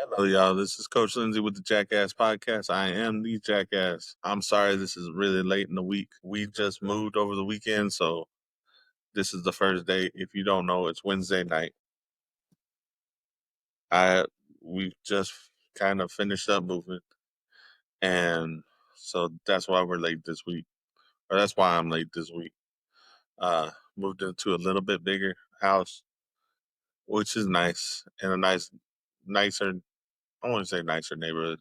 Hello, y'all. This is Coach Lindsay with the Jackass Podcast. I am the Jackass. I'm sorry this is really late in the week. We just moved over the weekend, so this is the first day. If you don't know, it's Wednesday night. I we just kind of finished up moving, and so that's why we're late this week, or that's why I'm late this week. Moved into a little bit bigger house, which is nice, and a nicer. I want to say nicer neighborhood.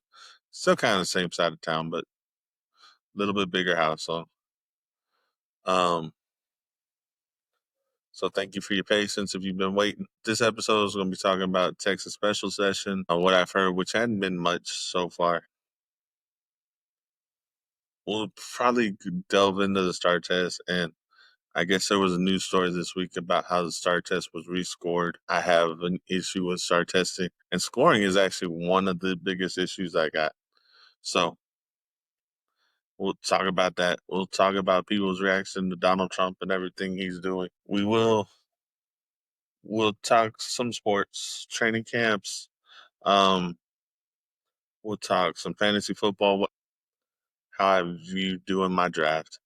Still kind of the same side of town, but a little bit bigger house. Um, so thank you for your patience if you've been waiting. This episode is going to be talking about Texas Special Session, what I've heard, which hadn't been much so far. We'll probably delve into the STAR test, and I guess there was a news story this week about how the STAR test was rescored. I have an issue with STAR testing, and scoring is actually one of the biggest issues I got. So we'll talk about that. We'll talk about people's reaction to Donald Trump and everything he's doing. We'll talk some sports, training camps. Um, we'll talk some fantasy football, how I view doing my draft,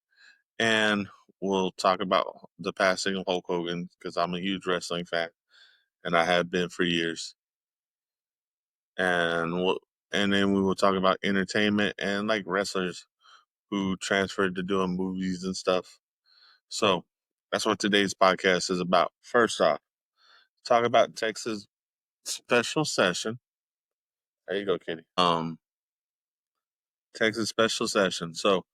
and we'll talk about the passing of Hulk Hogan because I'm a huge wrestling fan, and I have been for years. And then we will talk about entertainment and like wrestlers who transferred to doing movies and stuff. So that's what today's podcast is about. First off, talk about Texas special session. There you go, Kitty. Texas special session. So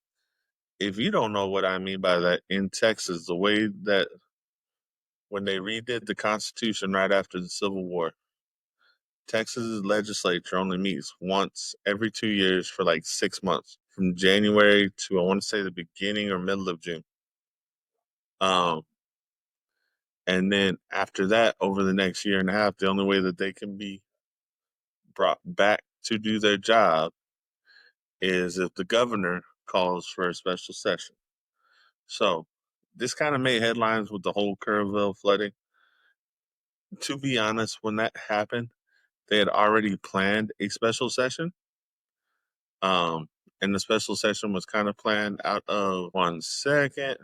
if you don't know what I mean by that, in Texas, the way that when they redid the Constitution right after the Civil War, Texas's legislature only meets once every 2 years for like 6 months, from January to I want to say the beginning or middle of June. Um, and then after that, over the next year and a half, the only way that they can be brought back to do their job is if the governor calls for a special session. So this kind of made headlines with the whole Kerrville flooding. To be honest, when that happened, they had already planned a special session. Um, and the special session was kind of planned out of 1 second.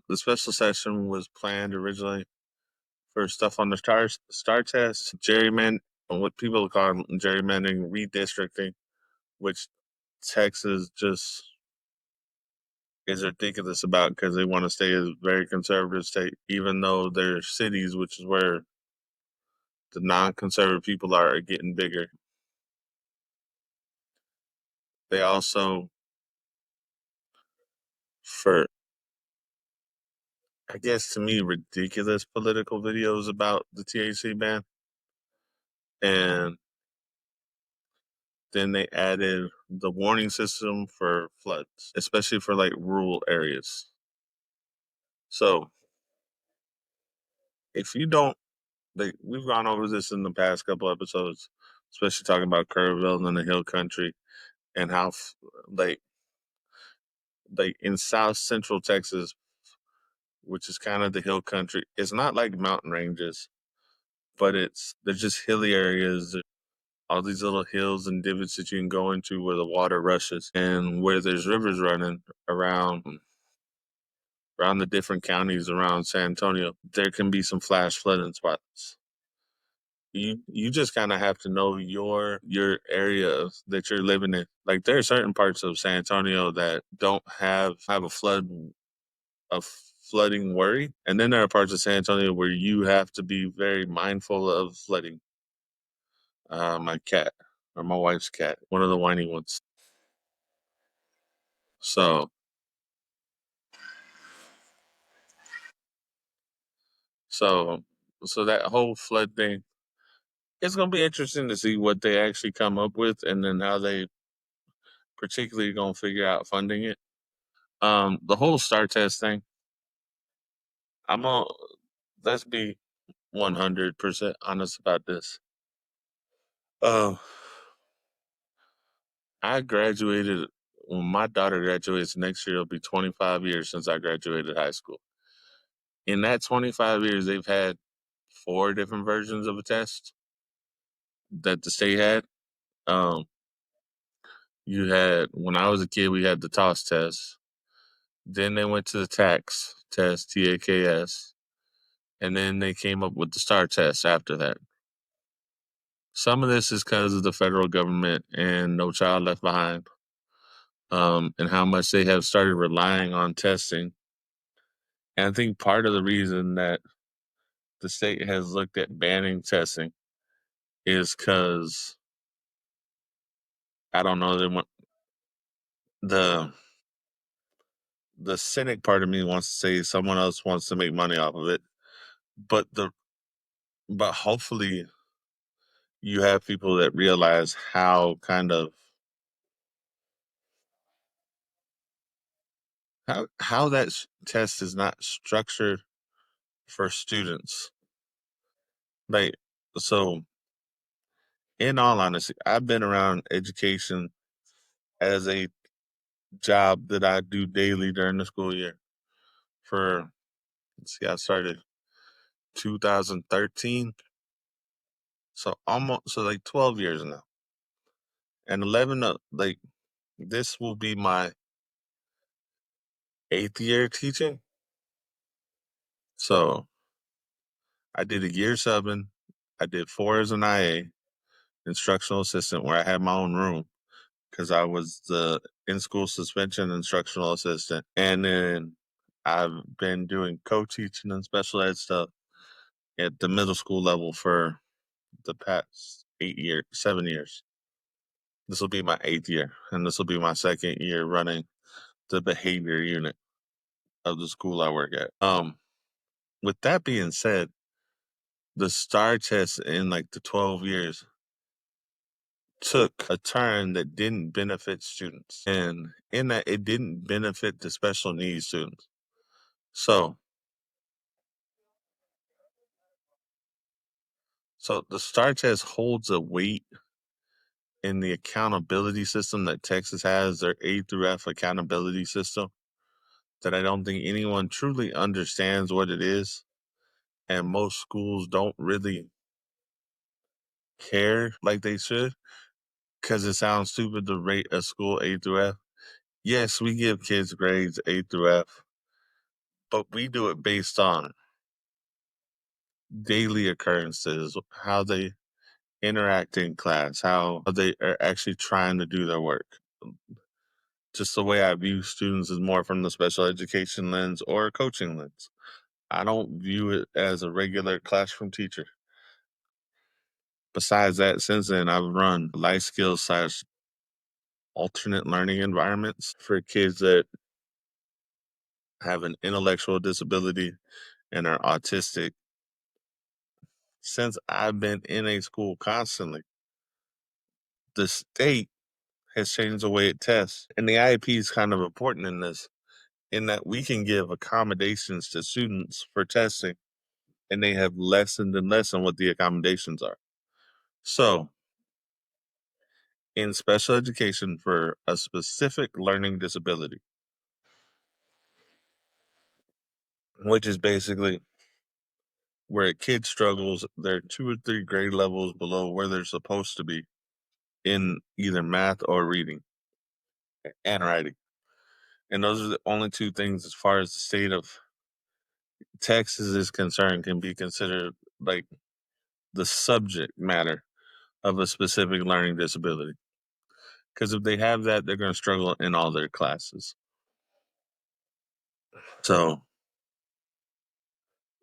The special session was planned originally for stuff on the star test, gerrymandering, what people call gerrymandering, redistricting, which Texas just is ridiculous about because they want to stay a very conservative state, even though their cities, which is where the non-conservative people are getting bigger. They also, for I guess to me, ridiculous political videos about the THC ban, and then they added the warning system for floods, especially for like rural areas. So if you don't, like, we've gone over this in the past couple episodes, especially talking about Kerrville and the Hill Country and how like in South Central Texas, which is kind of the hill country. It's not like mountain ranges, but they're just hilly areas. All these little hills and divots that you can go into where the water rushes and where there's rivers running around the different counties around San Antonio. There can be some flash flooding spots. You just kind of have to know your area that you're living in. Like there are certain parts of San Antonio that don't have a flooding worry. And then there are parts of San Antonio where you have to be very mindful of flooding. My cat, or my wife's cat, one of the whiny ones. So, so, so that whole flood thing, it's going to be interesting to see what they actually come up with and then how they particularly going to figure out funding it. The whole STAR test thing, I'm going to, let's be 100% honest about this. Uh, I graduated when my daughter graduates next year. It'll be 25 years since I graduated high school. In that 25 years, they've had 4 different versions of a test. that the state had. Um, you had when I was a kid, we had the toss test. Then they went to the tax test, TAKS, and then they came up with the STAR test after that. Some of this is because of the federal government and No Child Left Behind, and how much they have started relying on testing. And I think part of the reason that the state has looked at banning testing is because I don't know they want the the cynic part of me wants to say someone else wants to make money off of it, but hopefully you have people that realize how that test is not structured for students. Like, so in all honesty, I've been around education as a job that I do daily during the school year for, let's see, I started 2013, so like 12 years now, and 11 like this will be my 8th year teaching. So I did a year subbing, I did 4 as an IA, instructional assistant, where I had my own room because I was the in-school suspension instructional assistant. And then I've been doing co-teaching and special ed stuff at the middle school level for the past 7 years. This will be my 8th year, and this will be my 2nd year running the behavior unit of the school I work at. With that being said, the STAR test in like the 12 years took a turn that didn't benefit students. And in that, it didn't benefit the special needs students. So, so the STAR test holds a weight in the accountability system that Texas has, their A through F accountability system, that I don't think anyone truly understands what it is. And most schools don't really care like they should because it sounds stupid to rate a school A through F. Yes, we give kids grades A through F, but we do it based on daily occurrences, how they interact in class, how they are actually trying to do their work. Just the way I view students is more from the special education lens or a coaching lens. I don't view it as a regular classroom teacher. Besides that, since then, I've run life skills slash alternate learning environments for kids that have an intellectual disability and are autistic. Since I've been in a school constantly, the state has changed the way it tests. And the IEP is kind of important in this, in that we can give accommodations to students for testing, and they have lessened and lessened what the accommodations are. So, in special education for a specific learning disability, which is basically where a kid struggles, they're 2 or 3 grade levels below where they're supposed to be in either math or reading and writing. And those are the only 2 things, as far as the state of Texas is concerned, can be considered like the subject matter of a specific learning disability. Because if they have that, they're going to struggle in all their classes. So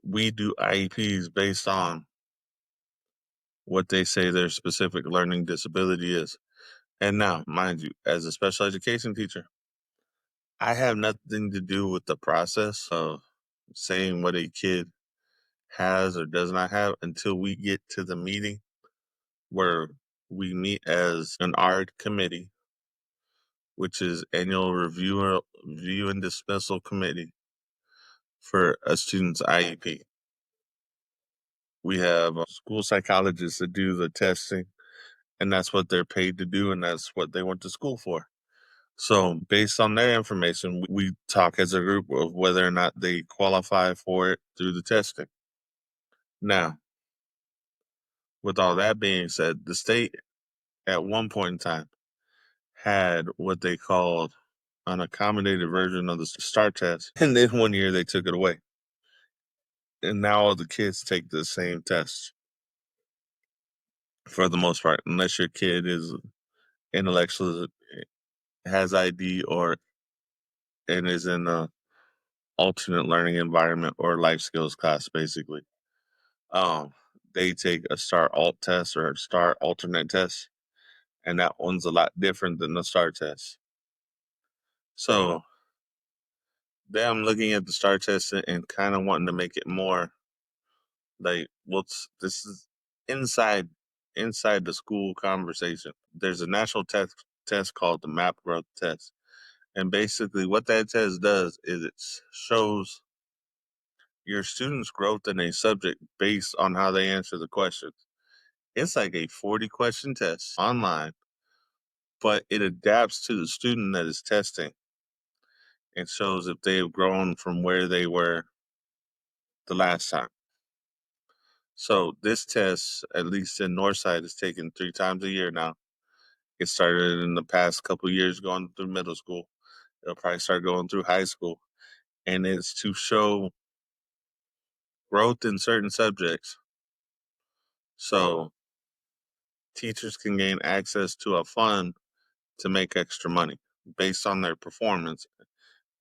we do IEPs based on what they say their specific learning disability is. And now, mind you, as a special education teacher, I have nothing to do with the process of saying what a kid has or does not have until we get to the meeting where we meet as an ARD committee, which is annual review and dismissal committee for a student's IEP. We have school psychologists that do the testing, and that's what they're paid to do, and that's what they went to school for. So, based on their information, we talk as a group of whether or not they qualify for it through the testing. Now, with all that being said, the state at one point in time had what they called an accommodated version of the STAR test, and then one year they took it away. And now all the kids take the same test for the most part, unless your kid is intellectual, has ID, or and is in a alternate learning environment or life skills class, basically. Um, they take a STAR alt test or a STAR alternate test, and that one's a lot different than the STAR test. So them looking at the STAR test and kind of wanting to make it more like, this is inside the school conversation. There's a national test called the MAP growth test. And basically what that test does is it shows your students' growth in a subject based on how they answer the questions. It's like a 40 question test online, but it adapts to the student that is testing and shows if they have grown from where they were the last time. So this test, at least in Northside, is taken 3 times a year now. It started in the past couple of years going through middle school. It'll probably start going through high school. And it's to show growth in certain subjects. So teachers can gain access to a fund to make extra money based on their performance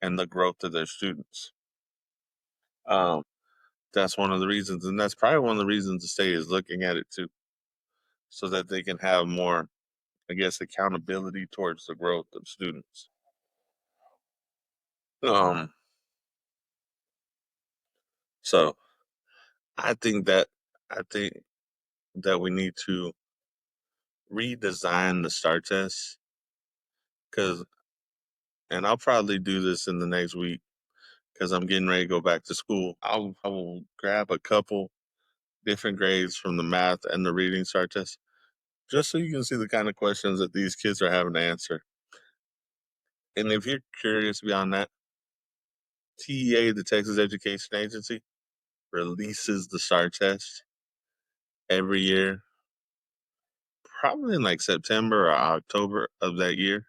and the growth of their students. Um, that's one of the reasons, and that's probably one of the reasons the state is looking at it too, so that they can have more, I guess, accountability towards the growth of students. Um, so I think that I think that we need to redesign the STAR test, because, and I'll probably do this in the next week because I'm getting ready to go back to school. I will grab a couple different grades from the math and the reading STAR test, just so you can see the kind of questions that these kids are having to answer. And if you're curious beyond that, TEA, the Texas Education Agency, releases the STAR test every year, probably in like September or October of that year,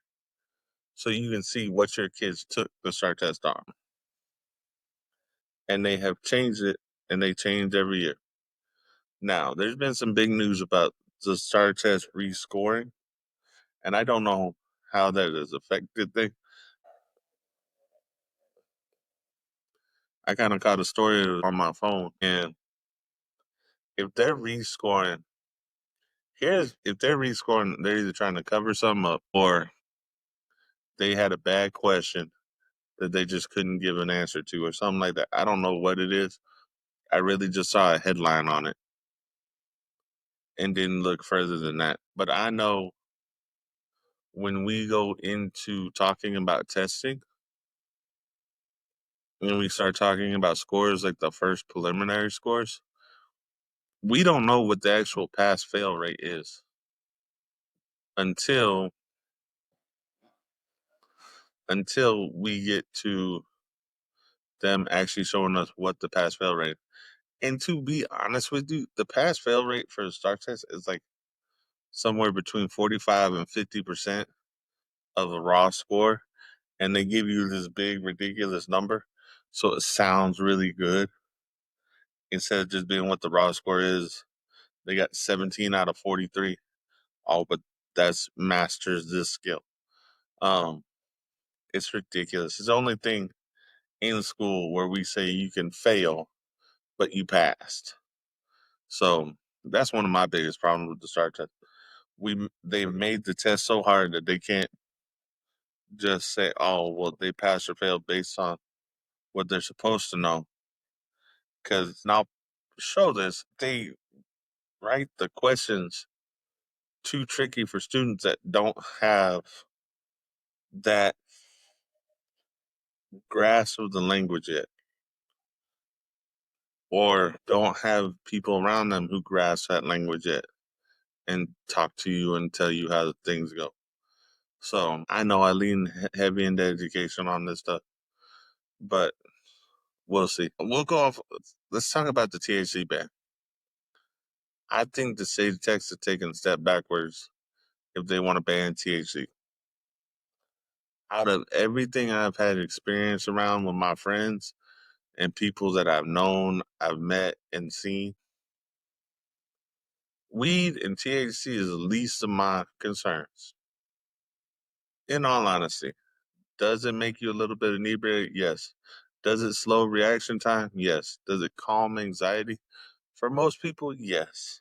so you can see what your kids took the STAR test on. And they have changed it, and they change every year. Now, there's been some big news about the STAR test rescoring, and I don't know how that has affected things. I kind of caught a story on my phone, and if they're rescoring, if they're rescoring, they're either trying to cover something up or they had a bad question that they just couldn't give an answer to or something like that. I don't know what it is. I really just saw a headline on it and didn't look further than that. But I know when we go into talking about testing and we start talking about scores, like the first preliminary scores, we don't know what the actual pass fail rate is until we get to them actually showing us what the pass fail rate. And to be honest with you, the pass fail rate for the STAR test is like somewhere between 45 and 50% of the raw score. And they give you this big, ridiculous number. So it sounds really good. Instead of just being what the raw score is, they got 17 out of 43. Oh, but that's masters this skill. Um, it's ridiculous. It's the only thing in school where we say you can fail, but you passed. So that's one of my biggest problems with the STAR test. They've made the test so hard that they can't just say, oh, well, they passed or failed based on what they're supposed to know. Because now, show this, they write the questions too tricky for students that don't have that grasp of the language yet, or don't have people around them who grasp that language yet and talk to you and tell you how things go. So I know I lean heavy into education on this stuff, but we'll see. We'll go off. Let's talk about the THC ban. I think the state of Texas taking a step backwards if they want to ban THC. Out of everything I've had experience around with my friends and people that I've known, I've met and seen, weed and THC is the least of my concerns. In all honesty, does it make you a little bit inebriated? Yes. Does it slow reaction time? Yes. Does it calm anxiety? For most people, yes.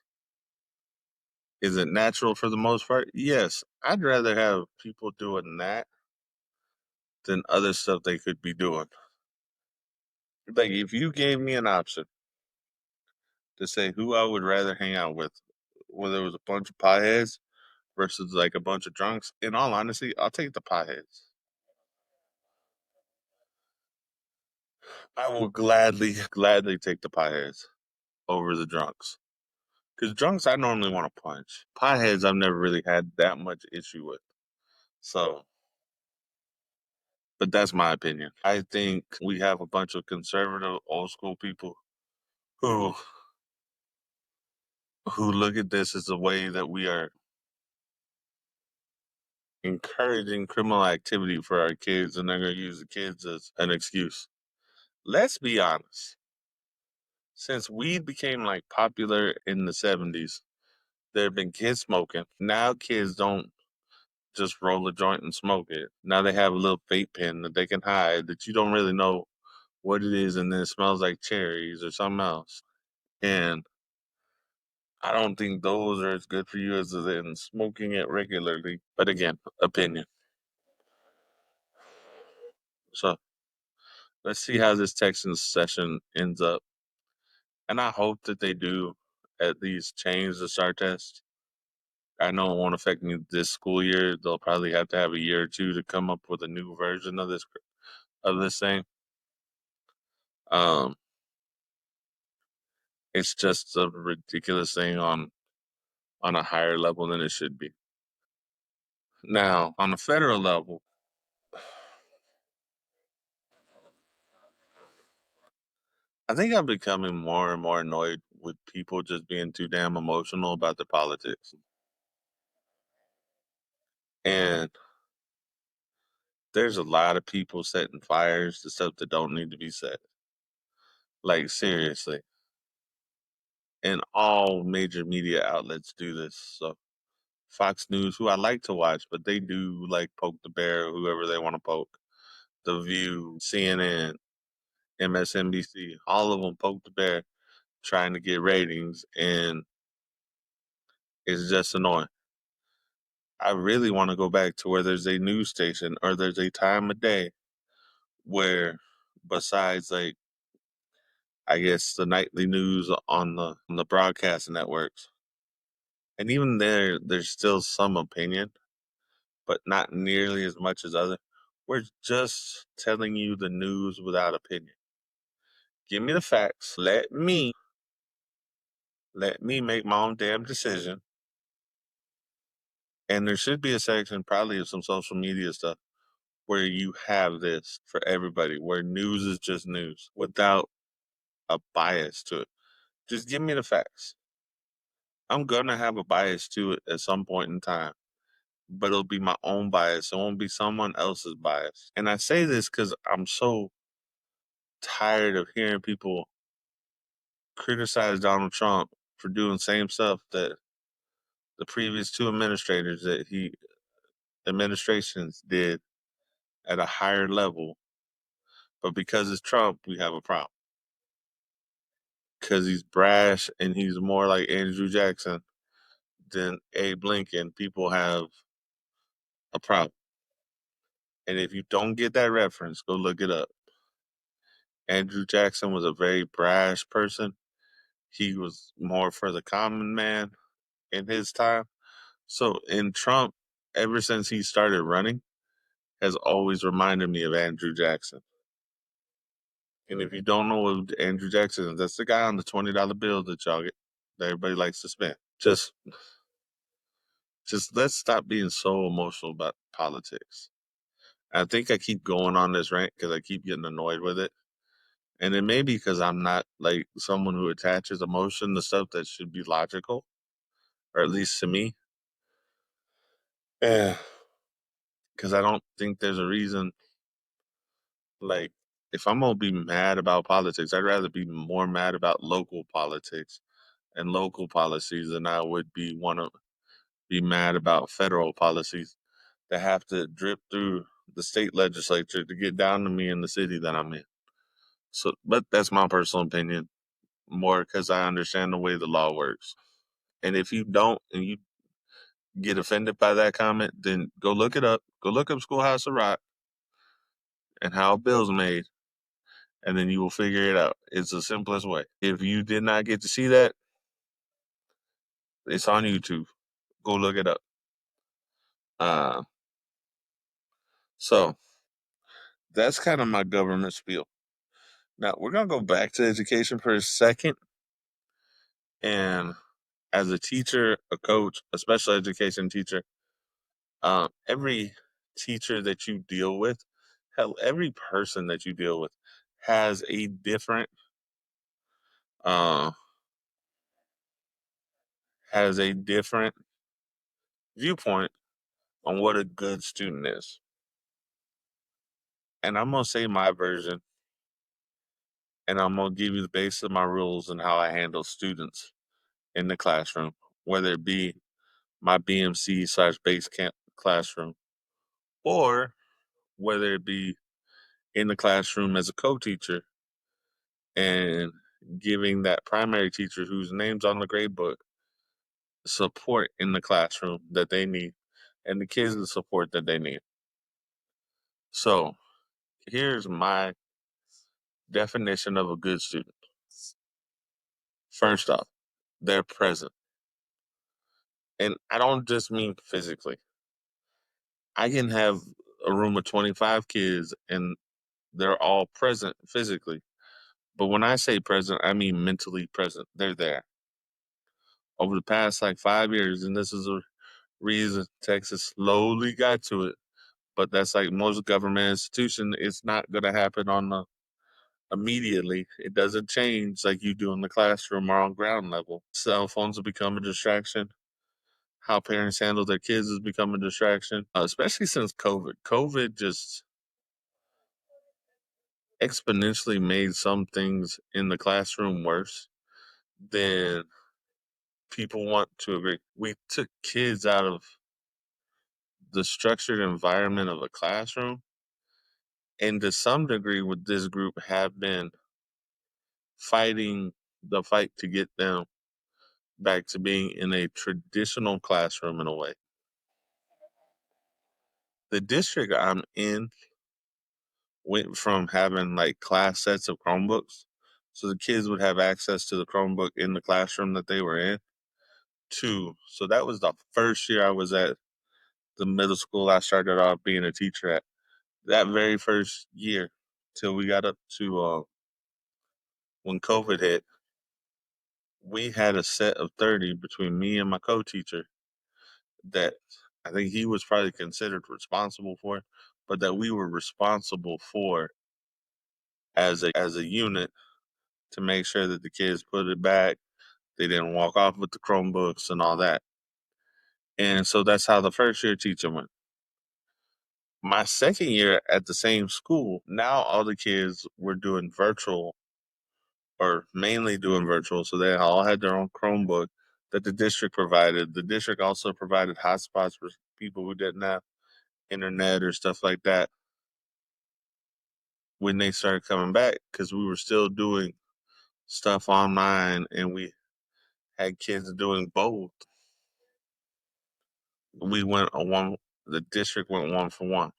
Is it natural for the most part? Yes. I'd rather have people doing that than other stuff they could be doing. Like, if you gave me an option to say who I would rather hang out with, whether it was a bunch of potheads versus like a bunch of drunks, in all honesty, I'll take the potheads. I will gladly take the potheads over the drunks. Because drunks, I normally want to punch. Potheads, I've never really had that much issue with. So, but that's my opinion. I think we have a bunch of conservative, old school people who look at this as a way that we are encouraging criminal activity for our kids, and they're going to use the kids as an excuse. Let's be honest. Since weed became like popular in the 70s, there have been kids smoking. Now kids don't just roll a joint and smoke it. Now they have a little vape pen that they can hide that you don't really know what it is, and then it smells like cherries or something else. And I don't think those are as good for you as in smoking it regularly. But again, opinion. So let's see how this Texans session ends up. And I hope that they do at least change the SAR test. I know it won't affect me this school year. They'll probably have to have a year or two to come up with a new version of this thing. Um, it's just a ridiculous thing on a higher level than it should be. Now, on a federal level, I think I'm becoming more and more annoyed with people just being too damn emotional about their politics. And there's a lot of people setting fires to stuff that don't need to be set. Like, seriously. And all major media outlets do this. So Fox News, who I like to watch, but they do like poke the bear, whoever they want to poke. The View, CNN, MSNBC, all of them poke the bear trying to get ratings, and it's just annoying. I really want to go back to where there's a news station or there's a time of day where, besides like I guess the nightly news on the broadcast networks, and even there's still some opinion, but not nearly as much as other. We're just telling you the news without opinion. Give me the facts. Let me make my own damn decision. And there should be a section probably of some social media stuff where you have this for everybody, where news is just news without a bias to it. Just give me the facts. I'm gonna have a bias to it at some point in time, but it'll be my own bias. It won't be someone else's bias. And I say this because I'm so tired of hearing people criticize Donald Trump for doing the same stuff that the previous two administrations did at a higher level. But because it's Trump, we have a problem. Because he's brash and he's more like Andrew Jackson than Abe Lincoln, people have a problem. And if you don't get that reference, go look it up. Andrew Jackson was a very brash person. He was more for the common man in his time. So in Trump, ever since he started running, has always reminded me of Andrew Jackson. And if you don't know what Andrew Jackson is, that's the guy on the $20 bill that y'all get, that everybody likes to spend. Just let's stop being so emotional about politics. I think I keep going on this rant because I keep getting annoyed with it. And it may be because I'm not like someone who attaches emotion to stuff that should be logical, or at least to me. Yeah. Because I don't think there's a reason, like, if I'm going to be mad about politics, I'd rather be more mad about local politics and local policies than I would want to be mad about federal policies that have to drip through the state legislature to get down to me in the city that I'm in. So, but that's my personal opinion, more because I understand the way the law works. And if you don't, and you get offended by that comment, then go look it up. Go look up Schoolhouse of Rock and how a bill's made, and then you will figure it out. It's the simplest way. If you did not get to see that, it's on YouTube. Go look it up. Uh, so that's kind of my government spiel. Now we're gonna go back to education for a second. And as a teacher, a coach, a special education teacher, every teacher that you deal with, hell, every person that you deal with has a different uh, viewpoint on what a good student is. And I'm gonna say my version, and I'm gonna give you the base of my rules and how I handle students in the classroom, whether it be my BMC slash base camp classroom, or whether it be in the classroom as a co-teacher and giving that primary teacher whose name's on the grade book support in the classroom that they need and the kids the support that they need. So here's my definition of a good student. First off, they're present. And I don't just mean physically. I can have a room of 25 kids and they're all present physically. But when I say present, I mean mentally present. They're there. Over the past like 5 years, and this is a reason Texas slowly got to it, but that's like most government institution, it's not going to happen on the immediately. It doesn't change like you do in the classroom or on ground level. Cell phones have become a distraction. How parents handle their kids has become a distraction, especially since COVID. COVID just exponentially made some things in the classroom worse than people want to agree. We took kids out of the structured environment of a classroom, and to some degree, with this group, have been fighting the fight to get them back to being in a traditional classroom in a way. The district I'm in went from having like class sets of Chromebooks, so the kids would have access to the Chromebook in the classroom that they were in, to, so that was the first year I was at the middle school I started off being a teacher at. That very first year, till we got up to when COVID hit, we had a set of 30 between me and my co-teacher that I think he was probably considered responsible for, but that we were responsible for as a unit to make sure that the kids put it back, they didn't walk off with the Chromebooks and all that. And so that's how the first year teaching went. My second year at the same school, now all the kids were doing virtual, or mainly doing virtual. So they all had their own Chromebook that the district provided. The district also provided hotspots for people who didn't have internet or stuff like that when they started coming back, because we were still doing stuff online and we had kids doing both. We went on one, the district went 1-for-1.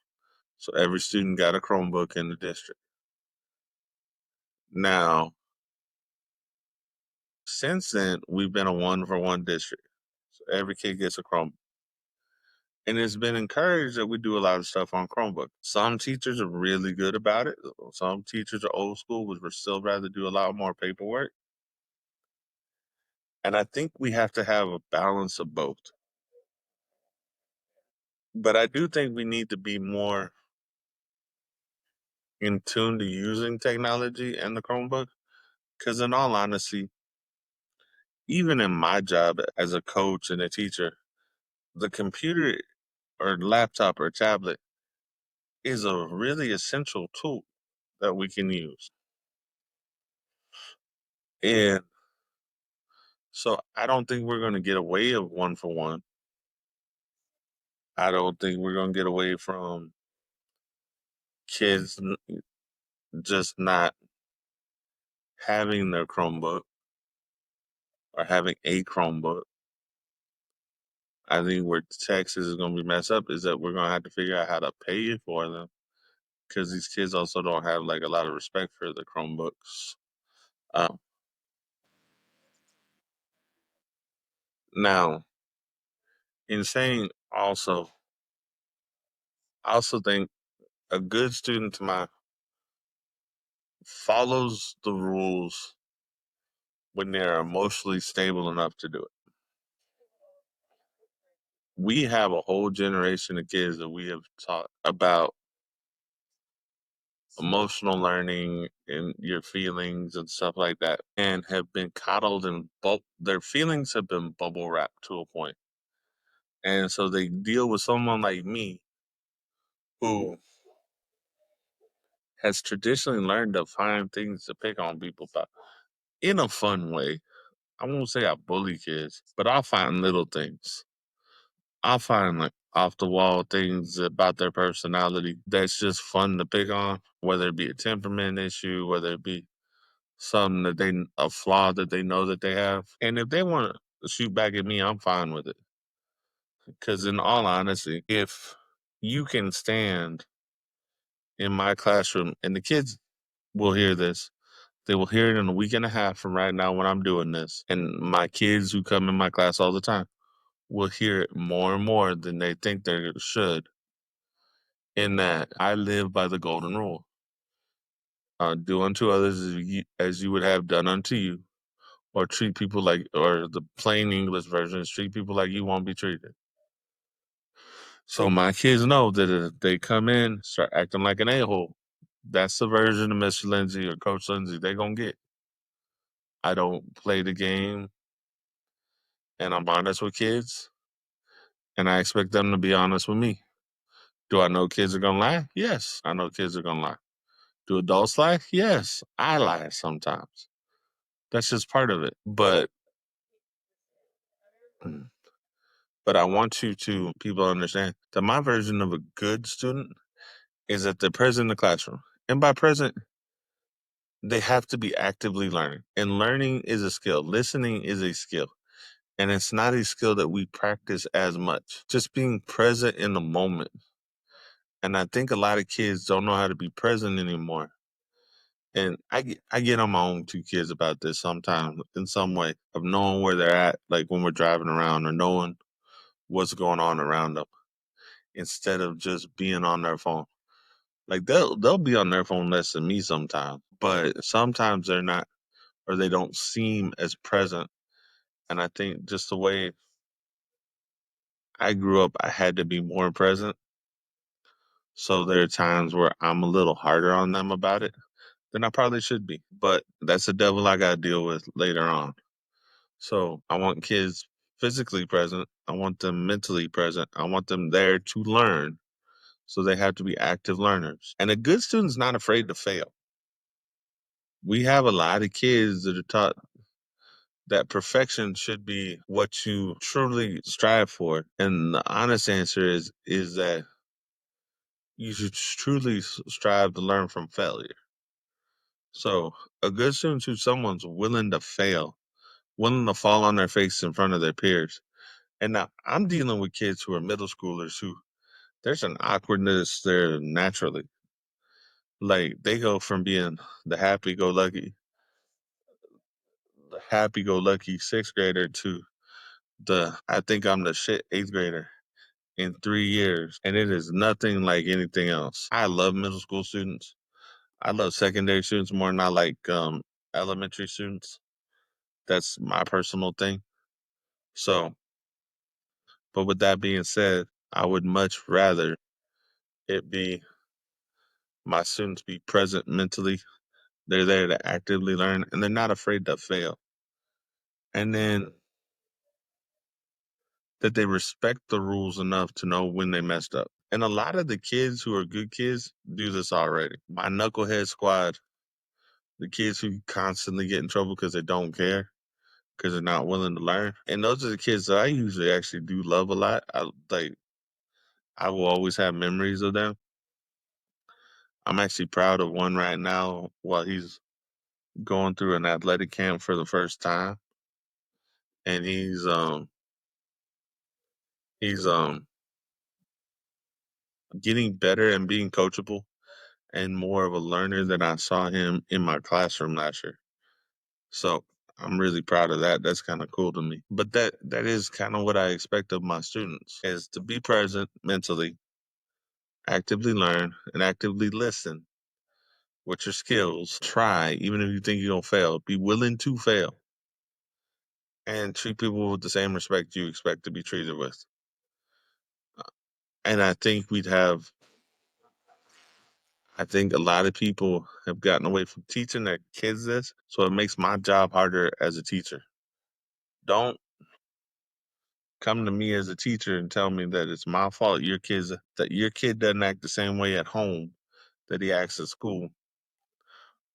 So every student got a Chromebook in the district. Now, since then, we've been a 1-for-1 district. So every kid gets a Chromebook. And it's been encouraged that we do a lot of stuff on Chromebook. Some teachers are really good about it. Some teachers are old school, which would still rather do a lot more paperwork. And I think we have to have a balance of both. But I do think we need to be more in tune to using technology and the Chromebook. Because in all honesty, even in my job as a coach and a teacher, the computer or laptop or tablet is a really essential tool that we can use. And so I don't think we're going to get away of one for one. I don't think we're going to get away from kids just not having their Chromebook or having a Chromebook. I think where Texas is going to be messed up is that we're going to have to figure out how to pay for them because these kids also don't have like a lot of respect for the Chromebooks. Um, Now, in saying also, I also think a good student to my follows the rules when they're emotionally stable enough to do it. We have a whole generation of kids that we have taught about emotional learning and your feelings and stuff like that, and have been coddled and their feelings have been bubble wrapped to a point. And so they deal with someone like me who has traditionally learned to find things to pick on people about in a fun way. I won't say I bully kids, but I'll find little things. I'll find like off the wall things about their personality that's just fun to pick on, whether it be a temperament issue, whether it be something that a flaw that they know that they have. And if they want to shoot back at me, I'm fine with it. Because in all honesty, if you can stand in my classroom and the kids will hear this, they will hear it in a week and a half from right now when I'm doing this. And my kids who come in my class all the time will hear it more and more than they think they should. In that I live by the golden rule. Do unto others as you would have done unto you, or treat people like, or the plain English version is treat people like you won't be treated. So my kids know that if they come in, start acting like an a-hole, that's the version of Mr. Lindsay or Coach Lindsay they're going to get. I don't play the game, and I'm honest with kids, and I expect them to be honest with me. Do I know kids are going to lie? Yes, I know kids are going to lie. Do adults lie? Yes, I lie sometimes. That's just part of it. But I want you to people understand that my version of a good student is that they're present in the classroom. And by present, they have to be actively learning. And learning is a skill. Listening is a skill. And it's not a skill that we practice as much. Just being present in the moment. And I think a lot of kids don't know how to be present anymore. And I get on my own two kids about this sometimes in some way of knowing where they're at, like when we're driving around or knowing what's going on around them instead of just being on their phone. Like they'll be on their phone less than me sometimes, but sometimes they're not or they don't seem as present. And I think just the way I grew up, I had to be more present. So there are times where I'm a little harder on them about it than I probably should be. But that's the devil I got to deal with later on. So I want kids physically present. I want them mentally present. I want them there to learn. So they have to be active learners. And a good student's not afraid to fail. We have a lot of kids that are taught that perfection should be what you truly strive for. And the honest answer is that you should truly strive to learn from failure. So a good student who someone's willing to fail, willing to fall on their face in front of their peers. And now I'm dealing with kids who are middle schoolers who there's an awkwardness there naturally. Like they go from being the happy go lucky sixth grader to the I think I'm the shit eighth grader in 3 years. And it is nothing like anything else. I love middle school students. I love secondary students more than I like elementary students. That's my personal thing. So, but with that being said, I would much rather it be my students be present mentally. They're there to actively learn, and they're not afraid to fail. And then that they respect the rules enough to know when they messed up. And a lot of the kids who are good kids do this already. My knucklehead squad, the kids who constantly get in trouble because they don't care, because they're not willing to learn. And those are the kids that I usually actually do love a lot. I will always have memories of them. I'm actually proud of one right now while he's going through an athletic camp for the first time. And he's getting better and being coachable and more of a learner than I saw him in my classroom last year. So I'm really proud of that. That's kind of cool to me. But that is kind of what I expect of my students is to be present mentally, actively learn, and actively listen with your skills. Try, even if you think you're gonna fail. Be willing to fail and treat people with the same respect you expect to be treated with. And I think a lot of people have gotten away from teaching their kids this, so it makes my job harder as a teacher. Don't come to me as a teacher and tell me that it's my fault that your kid doesn't act the same way at home that he acts at school,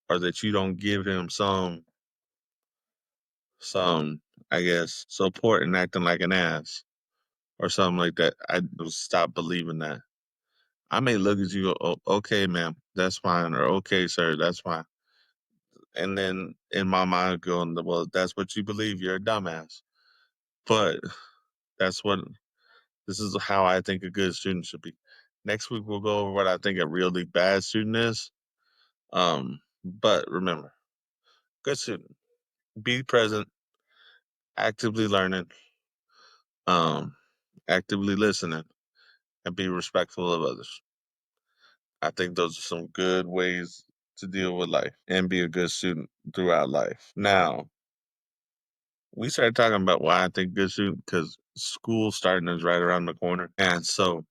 or that you don't give him some I guess support in acting like an ass or something like that. I will stop believing that. I may look at you, oh, okay, ma'am, that's fine, or okay, sir, that's fine. And then in my mind going, well, that's what you believe, you're a dumbass. But that's what this is how I think a good student should be. Next week we'll go over what I think a really bad student is. But remember, good student, be present, actively learning, um, actively listening, and be respectful of others. I think those are some good ways to deal with life and be a good student throughout life. Now, we started talking about why I think good student because school starting is right around the corner. And so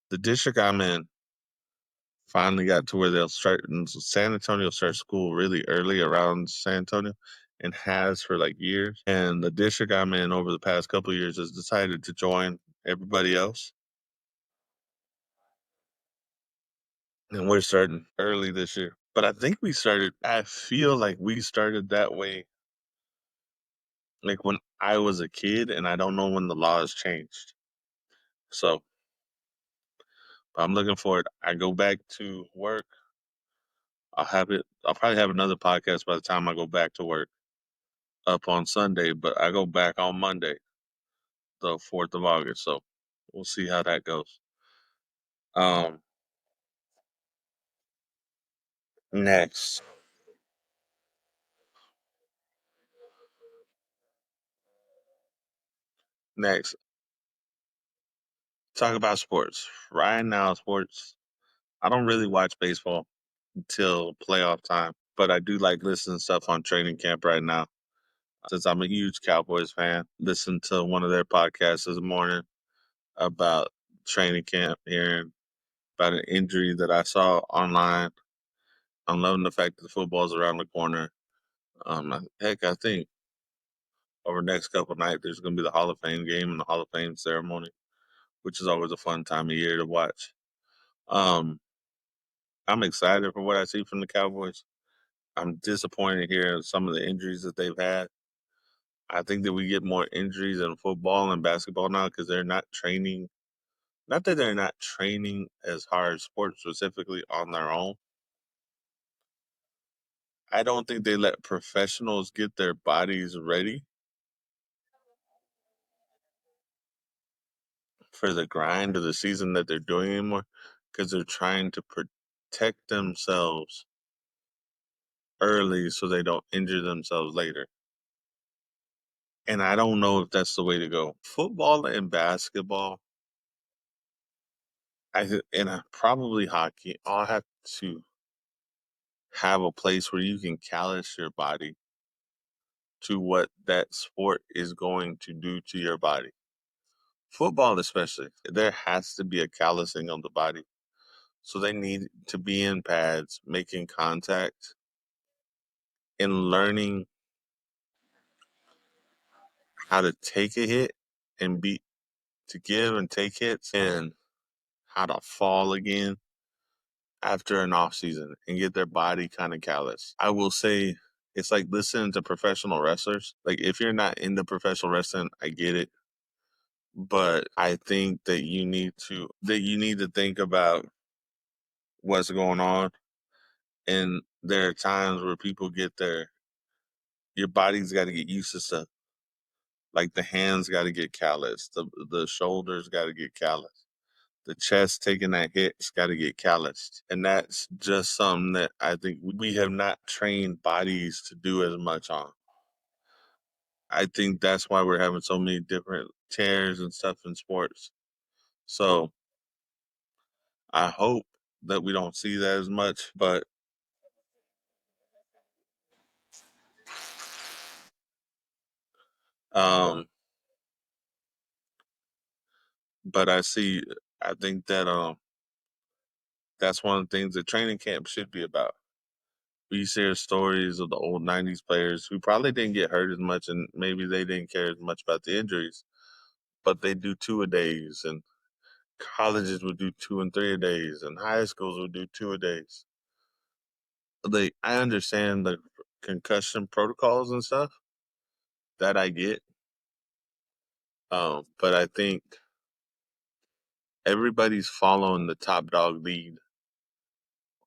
the district I'm in finally got to where they'll start in San Antonio start school really early around San Antonio and has for like years. And the district I'm in over the past couple of years has decided to join everybody else. And we're starting early this year. But I feel like we started that way like when I was a kid, and I don't know when the laws changed. So I'm looking forward. I go back to work. I'll probably have another podcast by the time I go back to work up on Sunday, but I go back on Monday, the 4th of August. So we'll see how that goes. Um, next, next, talk about sports. Right now, sports. I don't really watch baseball until playoff time, but I do like listening to stuff on training camp right now. Since I'm a huge Cowboys fan, listened to one of their podcasts this morning about training camp, hearing about an injury that I saw online. I'm loving the fact that the football's around the corner. Heck, I think over the next couple of nights there's going to be the Hall of Fame game and the Hall of Fame ceremony, which is always a fun time of year to watch. Um, I'm excited for what I see from the Cowboys. I'm disappointed here in some of the injuries that they've had. I think that we get more injuries in football and basketball now because they're not training. Not that they're not training as hard, sports specifically on their own. I don't think they let professionals get their bodies ready for the grind of the season that they're doing anymore because they're trying to protect themselves early so they don't injure themselves later. And I don't know if that's the way to go. Football and basketball, probably hockey, all have to have a place where you can callous your body to what that sport is going to do to your body. Football, especially, there has to be a callousing of the body So they need to be in pads, making contact, and learning how to take a hit and be to give and take hits and how to fall again after an off season and get their body kind of callous. I will say it's like listening to professional wrestlers. Like if you're not into professional wrestling, I get it. But I think that you need to think about what's going on. And there are times where people get your body's got to get used to stuff. Like the hands got to get callous, the shoulders got to get callous, the chest taking that hit's got to get calloused, and that's just something that I think we have not trained bodies to do as much on. I think that's why we're having so many different tears and stuff in sports. So I hope that we don't see that as much, um, but I think that that's one of the things that training camp should be about. We hear stories of the old '90s players who probably didn't get hurt as much, and maybe they didn't care as much about the injuries, but they do two a days, and colleges would do two and three a days, and high schools would do two a days. Like I understand the concussion protocols and stuff that I get, but I think everybody's following the top dog lead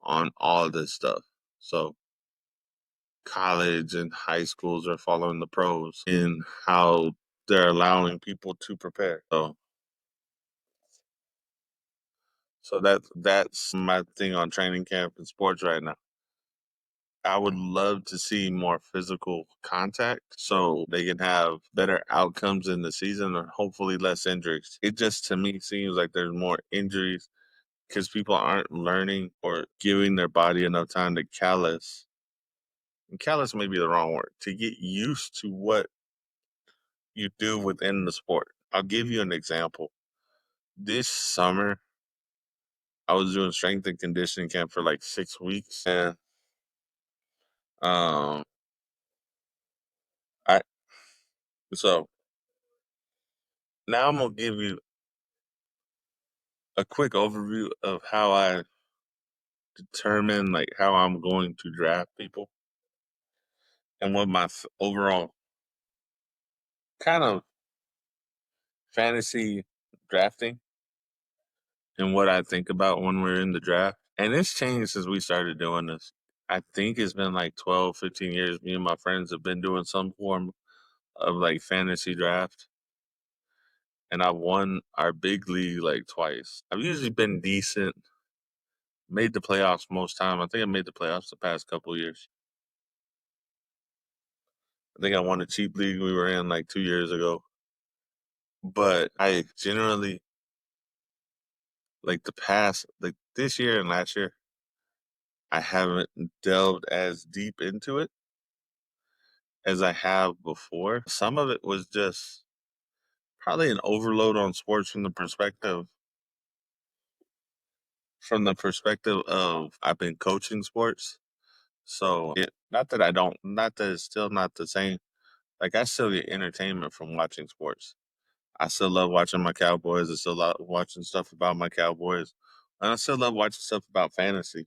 on all this stuff. So college and high schools are following the pros in how they're allowing people to prepare. So that's my thing on training camp and sports right now. I would love to see more physical contact so they can have better outcomes in the season or hopefully less injuries. It just to me seems like there's more injuries because people aren't learning or giving their body enough time to callous. And callous may be the wrong word, to get used to what you do within the sport. I'll give you an example. This summer, I was doing strength and conditioning camp for like 6 weeks, and um, I so now I'm gonna give you a quick overview of how I determine like how I'm going to draft people and what my overall kind of fantasy drafting and what I think about when we're in the draft. And it's changed since we started doing this. I think it's been like 12, 15 years. Me and my friends have been doing some form of like fantasy draft. And I've won our big league like twice. I've usually been decent, made the playoffs most time. I think I made the playoffs the past couple of years. I think I won a cheap league we were in like 2 years ago. But I generally like the past, like this year and last year, I haven't delved as deep into it as I have before. Some of it was just probably an overload on sports from the perspective of I've been coaching sports. So not that I don't, not that it's still not the same. Like I still get entertainment from watching sports. I still love watching my Cowboys. I still love watching stuff about my Cowboys. And I still love watching stuff about fantasy.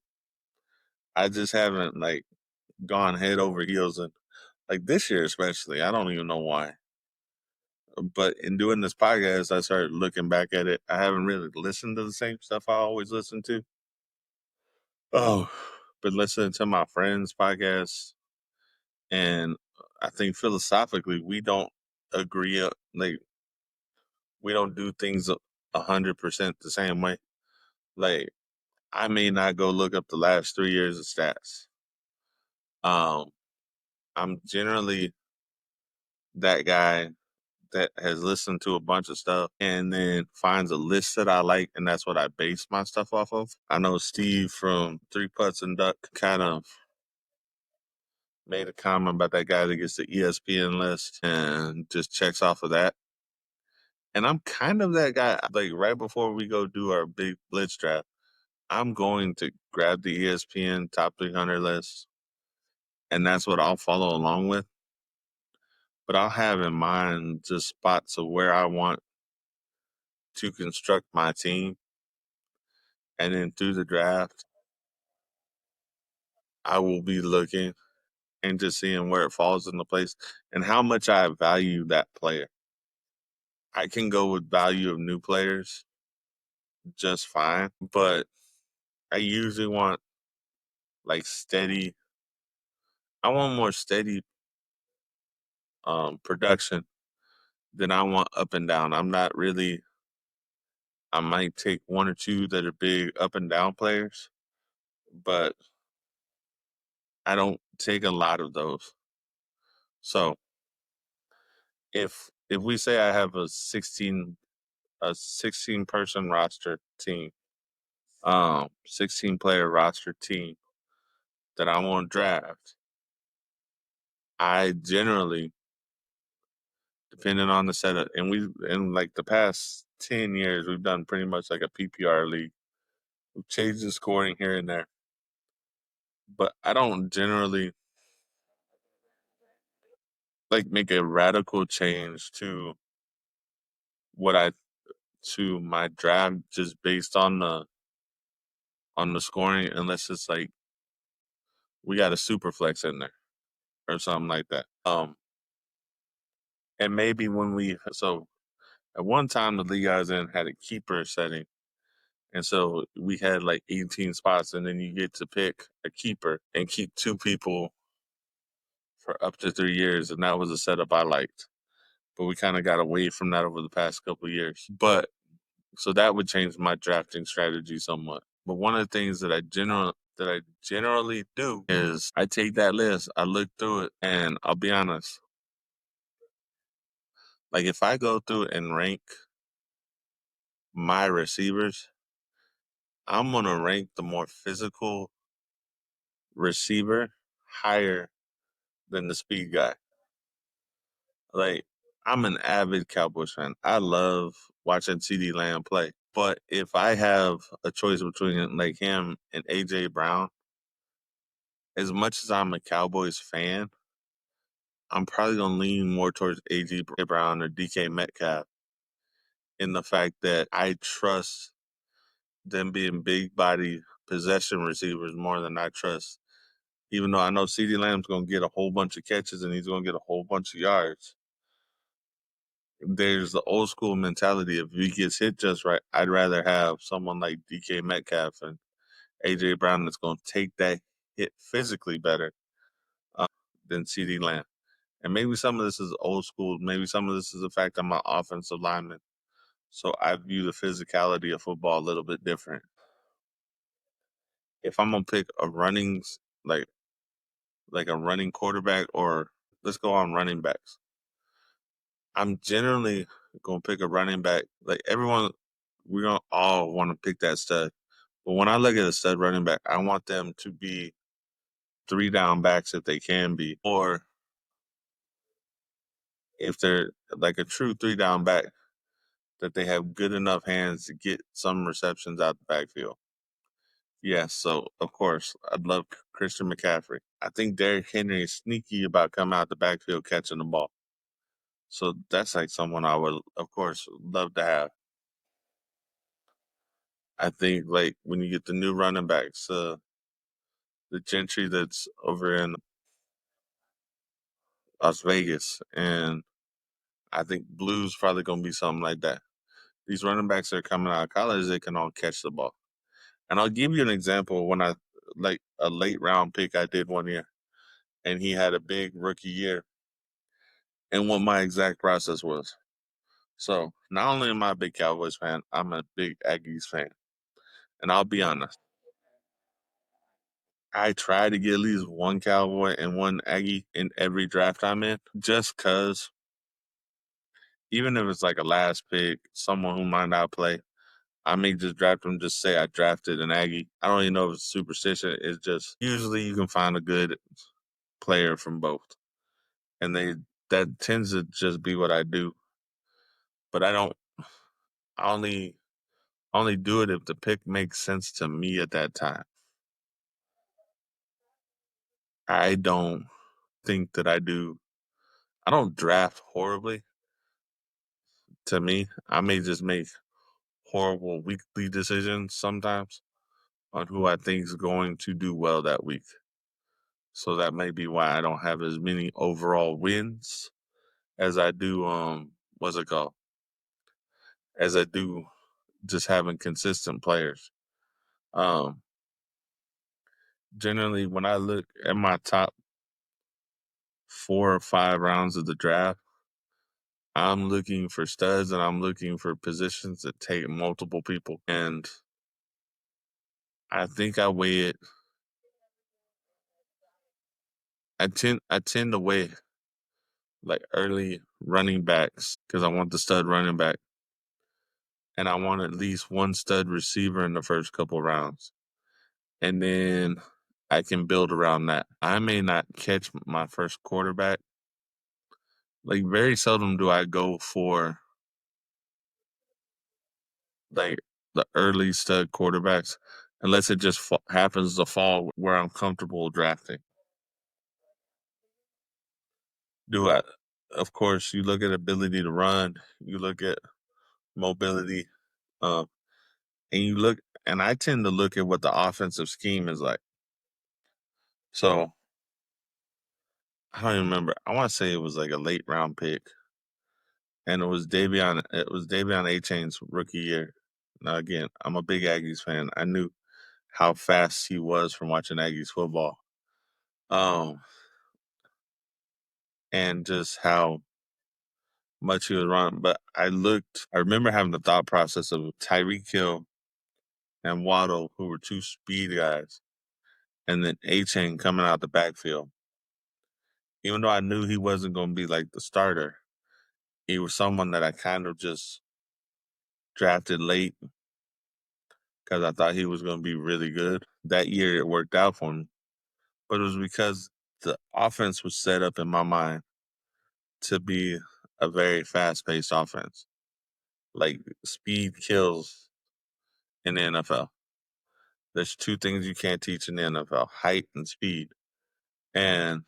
I just haven't like gone head over heels and like this year especially. I don't even know why. But in doing this podcast, I started looking back at it. I haven't really listened to the same stuff I always listen to. Oh, been listening to my friends' podcasts, and I think philosophically we don't agree. Like we don't do things 100% the same way. Like I may not go look up the last 3 years of stats. Um, I'm generally that guy that has listened to a bunch of stuff and then finds a list that I like, and that's what I base my stuff off of. I know Steve from Three Putts and Duck kind of made a comment about that guy that gets the ESPN list and just checks off of that. And I'm kind of that guy. Like right before we go do our big blitz draft, I'm going to grab the ESPN top 300 list, and that's what I'll follow along with. But I'll have in mind just spots of where I want to construct my team. And then through the draft, I will be looking and just seeing where it falls into place and how much I value that player. I can go with value of new players just fine, but I usually want like steady. I want more steady production than I want up and down. I'm not really. I might take one or two that are big up and down players, but I don't take a lot of those. So if we say I have a 16 person roster team, 16 player roster team that I want to draft, I generally, depending on the setup, and we in like the past 10 years, we've done pretty much like a PPR league. We've changed the scoring here and there, but I don't generally like make a radical change to what I to my draft just based on the scoring, unless it's like we got a super flex in there or something like that. And maybe when we so at one time the league I was in had a keeper setting, and so we had like 18 spots, and then you get to pick a keeper and keep two people for up to 3 years, and that was a setup I liked. But we kind of got away from that over the past couple of years. But so that would change my drafting strategy somewhat. But one of the things that I generally do is I take that list, I look through it, and I'll be honest. Like if I go through and rank my receivers, I'm gonna rank the more physical receiver higher than the speed guy. Like I'm an avid Cowboys fan. I love watching CD Lamb play. But if I have a choice between like him and AJ Brown, as much as I'm a Cowboys fan, I'm probably gonna lean more towards AJ Brown or DK Metcalf in the fact that I trust them being big body possession receivers more than I trust. Even though I know CeeDee Lamb's gonna get a whole bunch of catches and he's gonna get a whole bunch of yards. There's the old school mentality. If he gets hit just right, I'd rather have someone like DK Metcalf and AJ Brown that's gonna take that hit physically better than CeeDee Lamb. And maybe some of this is old school. Maybe some of this is the fact I'm an offensive lineman. So I view the physicality of football a little bit different. If I'm gonna pick a like like a running quarterback, or let's go on running backs. I'm generally gonna pick a running back. Like everyone, we're gonna all want to pick that stud. But when I look at a stud running back, I want them to be three down backs if they can be, or if they're like a true three down back, that they have good enough hands to get some receptions out the backfield. Yes, so of course, I'd love Christian McCaffrey. I think Derrick Henry is sneaky about coming out the backfield catching the ball. So that's like someone I would, of course, love to have. I think like when you get the new running backs, the Gentry that's over in Las Vegas, and I think Blues probably gonna be something like that. These running backs that are coming out of college, they can all catch the ball. And I'll give you an example when I like a late round pick I did one year, and he had a big rookie year, and what my exact process was. So not only am I a big Cowboys fan, I'm a big Aggies fan. And I'll be honest, I try to get at least one Cowboy and one Aggie in every draft I'm in, just cause even if it's like a last pick, someone who might not play, I may just draft them. Just say I drafted an Aggie. I don't even know if it's superstition. It's just usually you can find a good player from both, and they that tends to just be what I do. But I don't. I only only do it if the pick makes sense to me at that time. I don't think that I don't draft horribly. To me, I may just make horrible weekly decisions sometimes on who I think is going to do well that week. So that may be why I don't have as many overall wins as I do what's it called? As I do just having consistent players. Um Generally when I look at my top 4 or 5 rounds of the draft, I'm looking for studs and I'm looking for positions that take multiple people. And I think I weigh it I tend to weigh like early running backs because I want the stud running back and I want at least one stud receiver in the first couple rounds. And then I can build around that. I may not catch my first quarterback. Like very seldom do I go for like the early stud quarterbacks unless it just happens to fall where I'm comfortable drafting. Do I? Of course, you look at ability to run, you look at mobility, um, and you look, and I tend to look at what the offensive scheme is like. So I don't even remember. I want to say it was like a late round pick, and it was Davion. It was Davion A. Chain's rookie year. Now again, I'm a big Aggies fan. I knew how fast he was from watching Aggies football, um, and just how much he was running. But I looked. I remember having the thought process of Tyreek Hill and Waddle, who were two speed guys, and then A. Chain coming out the backfield. Even though I knew he wasn't going to be like the starter, he was someone that I kind of just drafted late because I thought he was going to be really good. That year it worked out for me, but it was because the offense was set up in my mind to be a very fast paced offense. Like speed kills in the NFL. There's two things you can't teach in the NFL: height and speed. And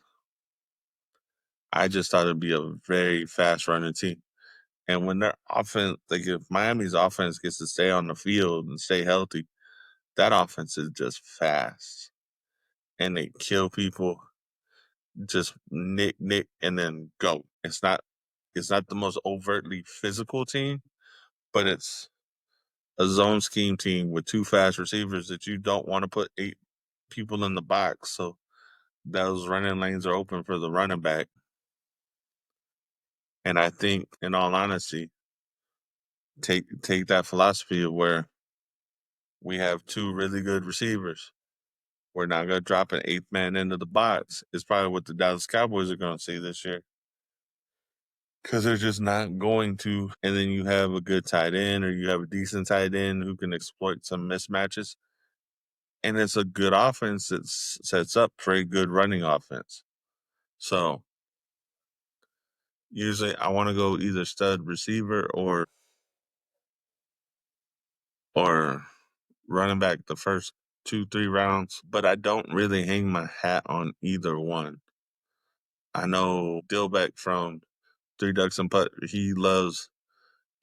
I just thought it'd be a very fast running team. And when their offense, like if Miami's offense gets to stay on the field and stay healthy, that offense is just fast and they kill people, just nick, and then go. It's not the most overtly physical team, but it's a zone scheme team with two fast receivers that you don't want to put 8 people in the box. So those running lanes are open for the running back. And I think, in all honesty, take that philosophy of where we have two really good receivers. We're not going to drop an 8th man into the box. It's probably what the Dallas Cowboys are going to see this year because they're just not going to. And then you have a good tight end or you have a decent tight end who can exploit some mismatches. And it's a good offense that sets up for a good running offense. So usually I want to go either stud receiver or running back the first 2, 3 rounds, but I don't really hang my hat on either one. I know Dillbeck from Three Ducks and Putt, he loves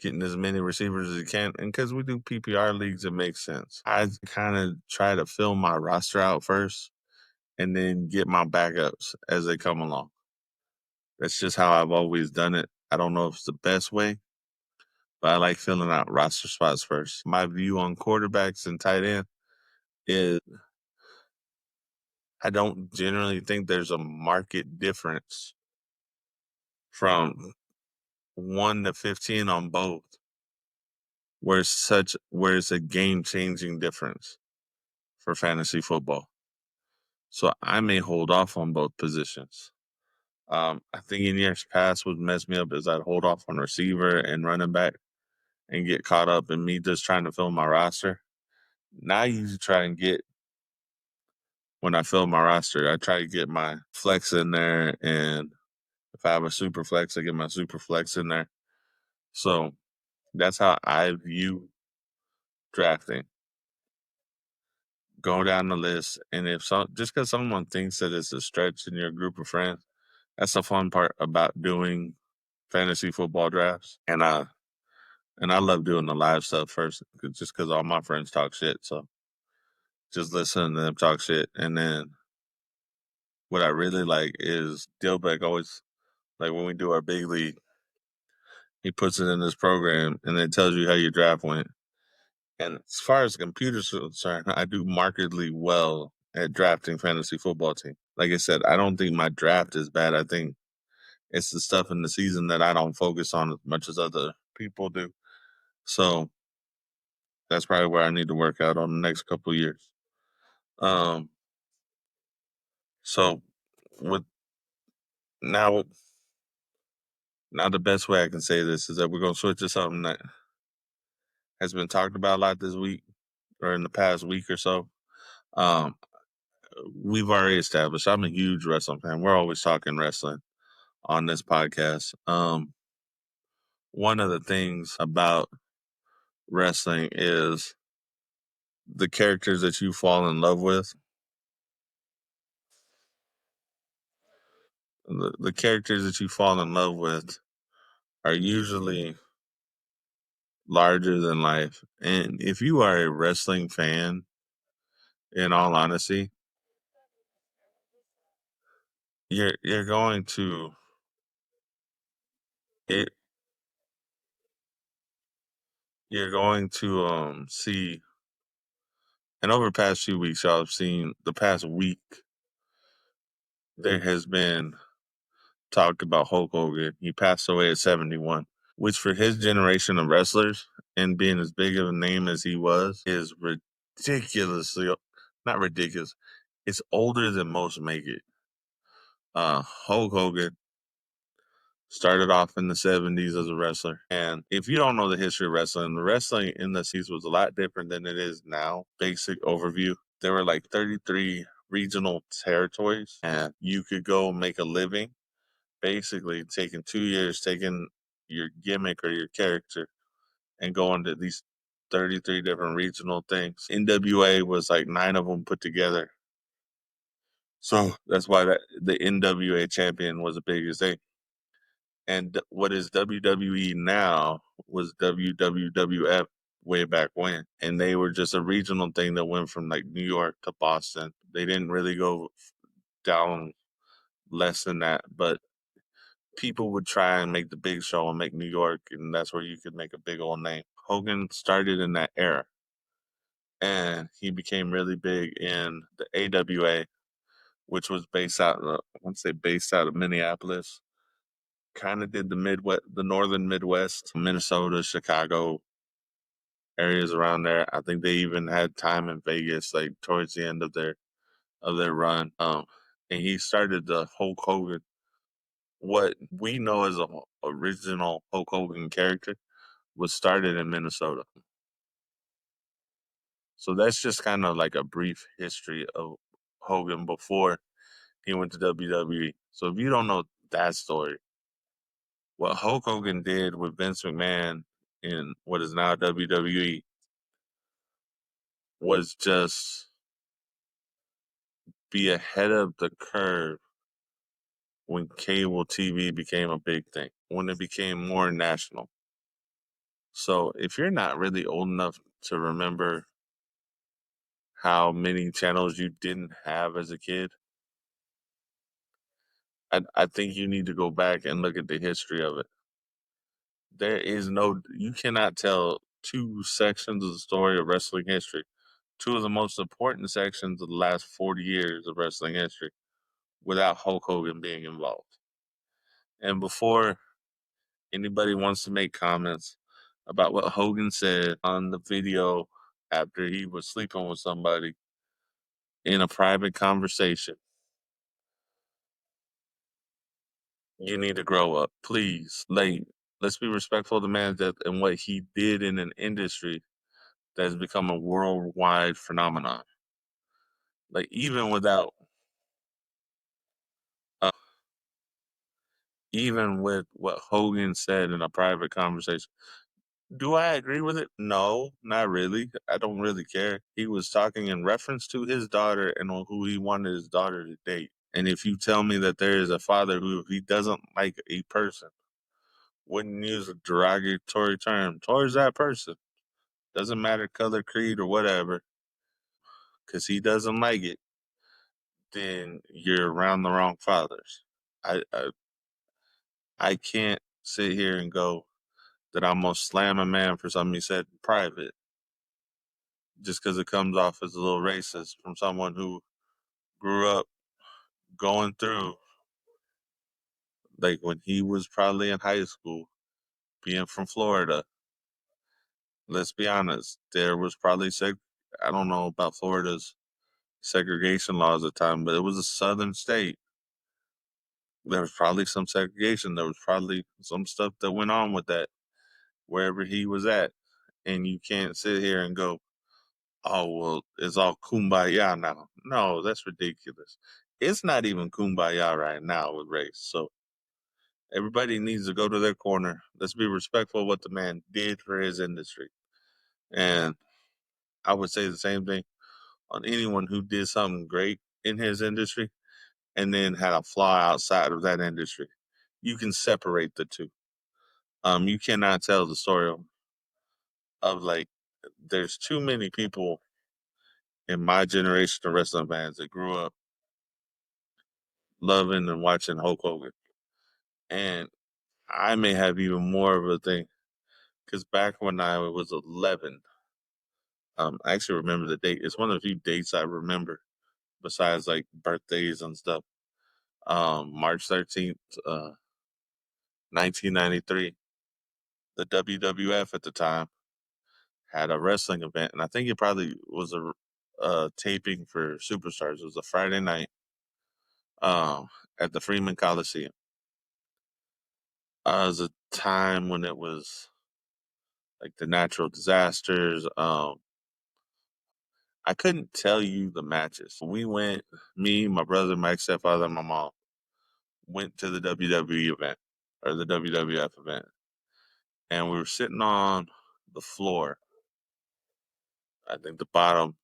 getting as many receivers as he can. And because we do PPR leagues, it makes sense. I kind of try to fill my roster out first and then get my backups as they come along. That's just how I've always done it. I don't know if it's the best way, but I like filling out roster spots first. My view on quarterbacks and tight end is I don't generally think there's a market difference from 1 to 15 on both, where it's a game changing difference for fantasy football. So I may hold off on both positions. I think in years past what messed me up is I'd hold off on receiver and running back and get caught up in me just trying to fill my roster. Now I usually try and get when I fill my roster, I try to get my flex in there, and if I have a super flex, I get my super flex in there. So that's how I view drafting. Go down the list, and if just because someone thinks that it's a stretch in your group of friends, that's the fun part about doing fantasy football drafts. And I love doing the live stuff first, just because all my friends talk shit. So just listen to them talk shit, and then what I really like is Dilbeck always, like when we do our big league, he puts it in this program and it tells you how your draft went. And as far as computers are concerned, I do markedly well at drafting fantasy football team. Like I said, I don't think my draft is bad. I think it's the stuff in the season that I don't focus on as much as other people do. So that's probably where I need to work out on the next couple of years. Um, so with now, now the best way I can say this is that we're gonna switch to something that has been talked about a lot this week or in the past week or so. Um, we've already established I'm a huge wrestling fan. We're always talking wrestling on this podcast. One of the things about wrestling is the characters that you fall in love with. The characters that you fall in love with are usually larger than life. And if you are a wrestling fan, in all honesty, you're going to it you're going to see, and over the past few weeks, y'all have seen the past week, there has been talk about Hulk Hogan. He passed away at 71, which for his generation of wrestlers and being as big of a name as he was is ridiculously, not ridiculous. It's older than most make it. Hulk Hogan started off in the 70s as a wrestler. And if you don't know the history of wrestling, the wrestling in the 70s was a lot different than it is now. Basic overview. There were like 33 regional territories, and you could go make a living basically taking 2 years, taking your gimmick or your character and going to these 33 different regional things. NWA was like 9 of them put together. So that's why the NWA champion was the biggest thing. And what is WWE now was WWF way back when. And they were just a regional thing that went from like New York to Boston. They didn't really go down less than that, but people would try and make the big show and make New York, and that's where you could make a big old name. Hogan started in that era, and he became really big in the AWA, which was based out of, I want to say based out of Minneapolis. Kind of did the Midwest, the northern Midwest, Minnesota, Chicago areas around there. I think they even had time in Vegas, like towards the end of their run. And he started the Hulk Hogan, what we know as a original Hulk Hogan character, was started in Minnesota. So that's just kind of like a brief history of Hogan before he went to WWE. So if you don't know that story, what Hulk Hogan did with Vince McMahon in what is now WWE was just be ahead of the curve when cable TV became a big thing, when it became more national. So if you're not really old enough to remember how many channels you didn't have as a kid, I think you need to go back and look at the history of it. There is no, you cannot tell two sections of the story of wrestling history, two of the most important sections of the last 40 years of wrestling history, without Hulk Hogan being involved. And before anybody wants to make comments about what Hogan said on the video after he was sleeping with somebody in a private conversation, you need to grow up, please. Like, let's be respectful of the man that and what he did in an industry that has become a worldwide phenomenon. Like, uh, even with what Hogan said in a private conversation, Do I agree with it? No, not really. I don't really care. He was talking in reference to his daughter and on who he wanted his daughter to date. And if you tell me that there is a father who, if he doesn't like a person, wouldn't use a derogatory term towards that person, doesn't matter color, creed, or whatever, because he doesn't like it, then you're around the wrong fathers. I can't sit here and go that I'm gonna slam a man for something he said in private just because it comes off as a little racist from someone who grew up going through, like when he was probably in high school, being from Florida. Let's be honest, there was probably I don't know about Florida's segregation laws at the time, but it was a southern state. There was probably some segregation. There was probably some stuff that went on with that wherever he was at. And you can't sit here and go, oh, well, it's all kumbaya now. No, that's ridiculous. It's not even kumbaya right now with race. So everybody needs to go to their corner. Let's be respectful of what the man did for his industry. And I would say the same thing on anyone who did something great in his industry and then had a flaw outside of that industry. You can separate the two. You cannot tell the story of like there's too many people in my generation of wrestling fans that grew up loving and watching Hulk Hogan. And I may have even more of a thing because back when I was 11, I actually remember the date. It's one of the few dates I remember besides like birthdays and stuff. March 13th, 1993. The WWF at the time had a wrestling event, and I think it probably was a taping for Superstars. It was a Friday night um, at the Freeman Coliseum. It was a time when it was like the natural disasters. I couldn't tell you the matches. We went, me, my brother, my stepfather, and my mom went to the WWE event or the WWF event, and we were sitting on the floor. I think the bottom,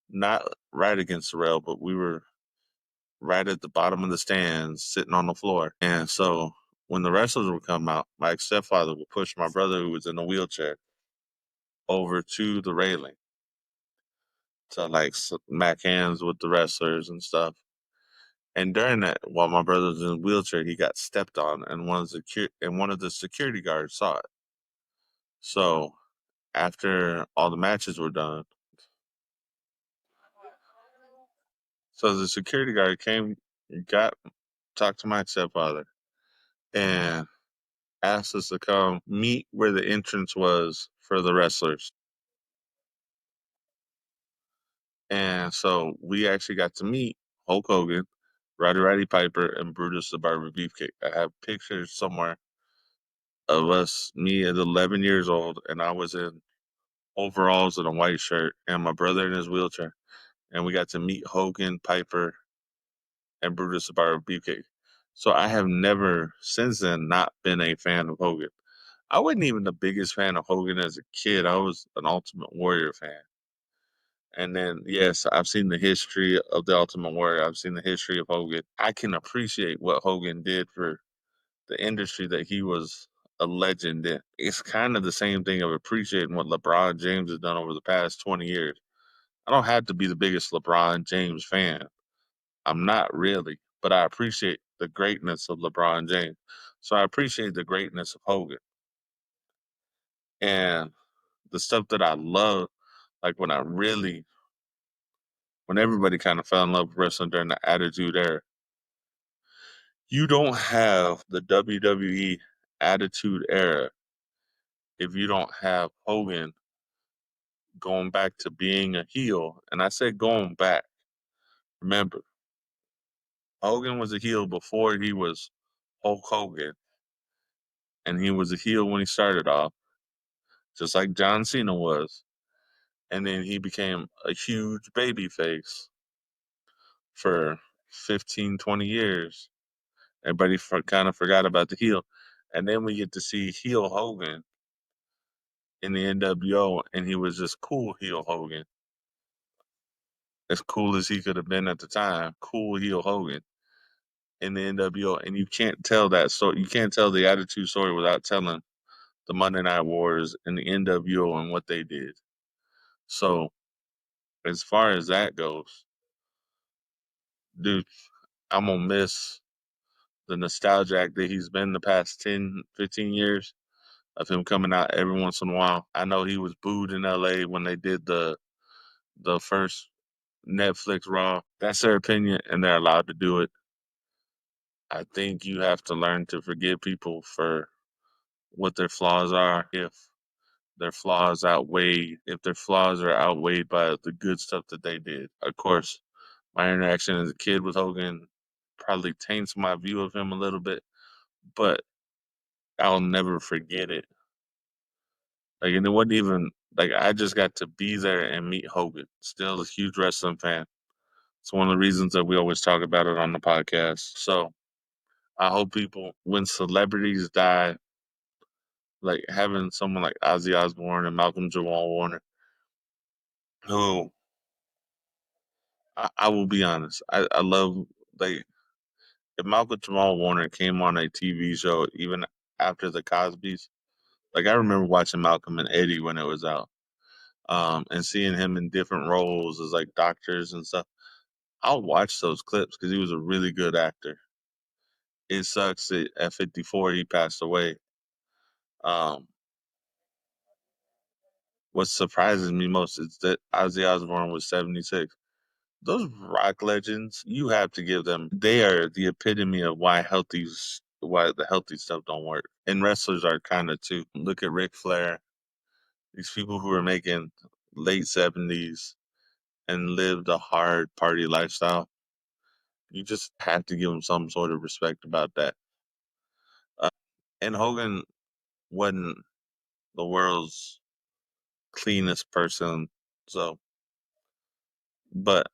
not right against the rail, but we were right at the bottom of the stands, sitting on the floor. And so when the wrestlers would come out, my stepfather would push my brother, who was in a wheelchair, over to the railing to like smack hands with the wrestlers and stuff. And during that, while my brother was in a wheelchair, he got stepped on, and one of the security guards saw it. So after all the matches were done, so the security guard came, got talked to my stepfather, and asked us to come meet where the entrance was for the wrestlers. And so we actually got to meet Hulk Hogan, Roddy Piper, and Brutus the Barber Beefcake. I have pictures somewhere of us, me at 11 years old, and I was in overalls and a white shirt, and my brother in his wheelchair. And we got to meet Hogan, Piper, and Brutus the Barber Beefcake. So I have never since then not been a fan of Hogan. I wasn't even the biggest fan of Hogan as a kid. I was an Ultimate Warrior fan. And then, yes, I've seen the history of the Ultimate Warrior. I've seen the history of Hogan. I can appreciate what Hogan did for the industry that he was a legend in. It's kind of the same thing of appreciating what LeBron James has done over the past 20 years. I don't have to be the biggest LeBron James fan. I'm not really, but I appreciate the greatness of LeBron James. So I appreciate the greatness of Hogan. And the stuff that I love, like when everybody kind of fell in love with wrestling during the Attitude Era, you don't have the WWE Attitude Era if you don't have Hogan going back to being a heel. And I say going back. Remember, Hogan was a heel before he was Hulk Hogan, and he was a heel when he started off, just like John Cena was. And then he became a huge baby face for 15, 20 years. Everybody kind of forgot about the heel. And then we get to see heel Hogan in the NWO, and he was just cool heel Hogan, as cool as he could have been at the time, cool heel Hogan in the NWO, and you can't tell that story. You can't tell the Attitude story without telling the Monday Night Wars and the NWO and what they did. So as far as that goes, dude, I'm gonna miss the nostalgia that he's been the past 10, 15 years of him coming out every once in a while. I know he was booed in LA when they did the first Netflix Raw. That's their opinion and they're allowed to do it. I think you have to learn to forgive people for what their flaws are if their flaws are outweighed by the good stuff that they did. Of course, my interaction as a kid with Hogan probably taints my view of him a little bit, but I'll never forget it. Like, and it wasn't even like I just got to be there and meet Hogan. Still a huge wrestling fan. It's one of the reasons that we always talk about it on the podcast. So I hope people, when celebrities die, like having someone like Ozzy Osbourne and Malcolm Jamal Warner, who I will be honest, I love, like, if Malcolm Jamal Warner came on a TV show even after the Cosbys, like I remember watching Malcolm and Eddie when it was out, and seeing him in different roles as like doctors and stuff. I'll watch those clips because he was a really good actor. It sucks that at 54 he passed away. Um, what surprises me most is that Ozzy Osbourne was 76. Those rock legends, you have to give them. They are the epitome of why the healthy stuff don't work. And wrestlers are kind of too. Look at Ric Flair. These people who are making late 70s and lived a hard party lifestyle. You just have to give them some sort of respect about that. And Hogan wasn't the world's cleanest person, so but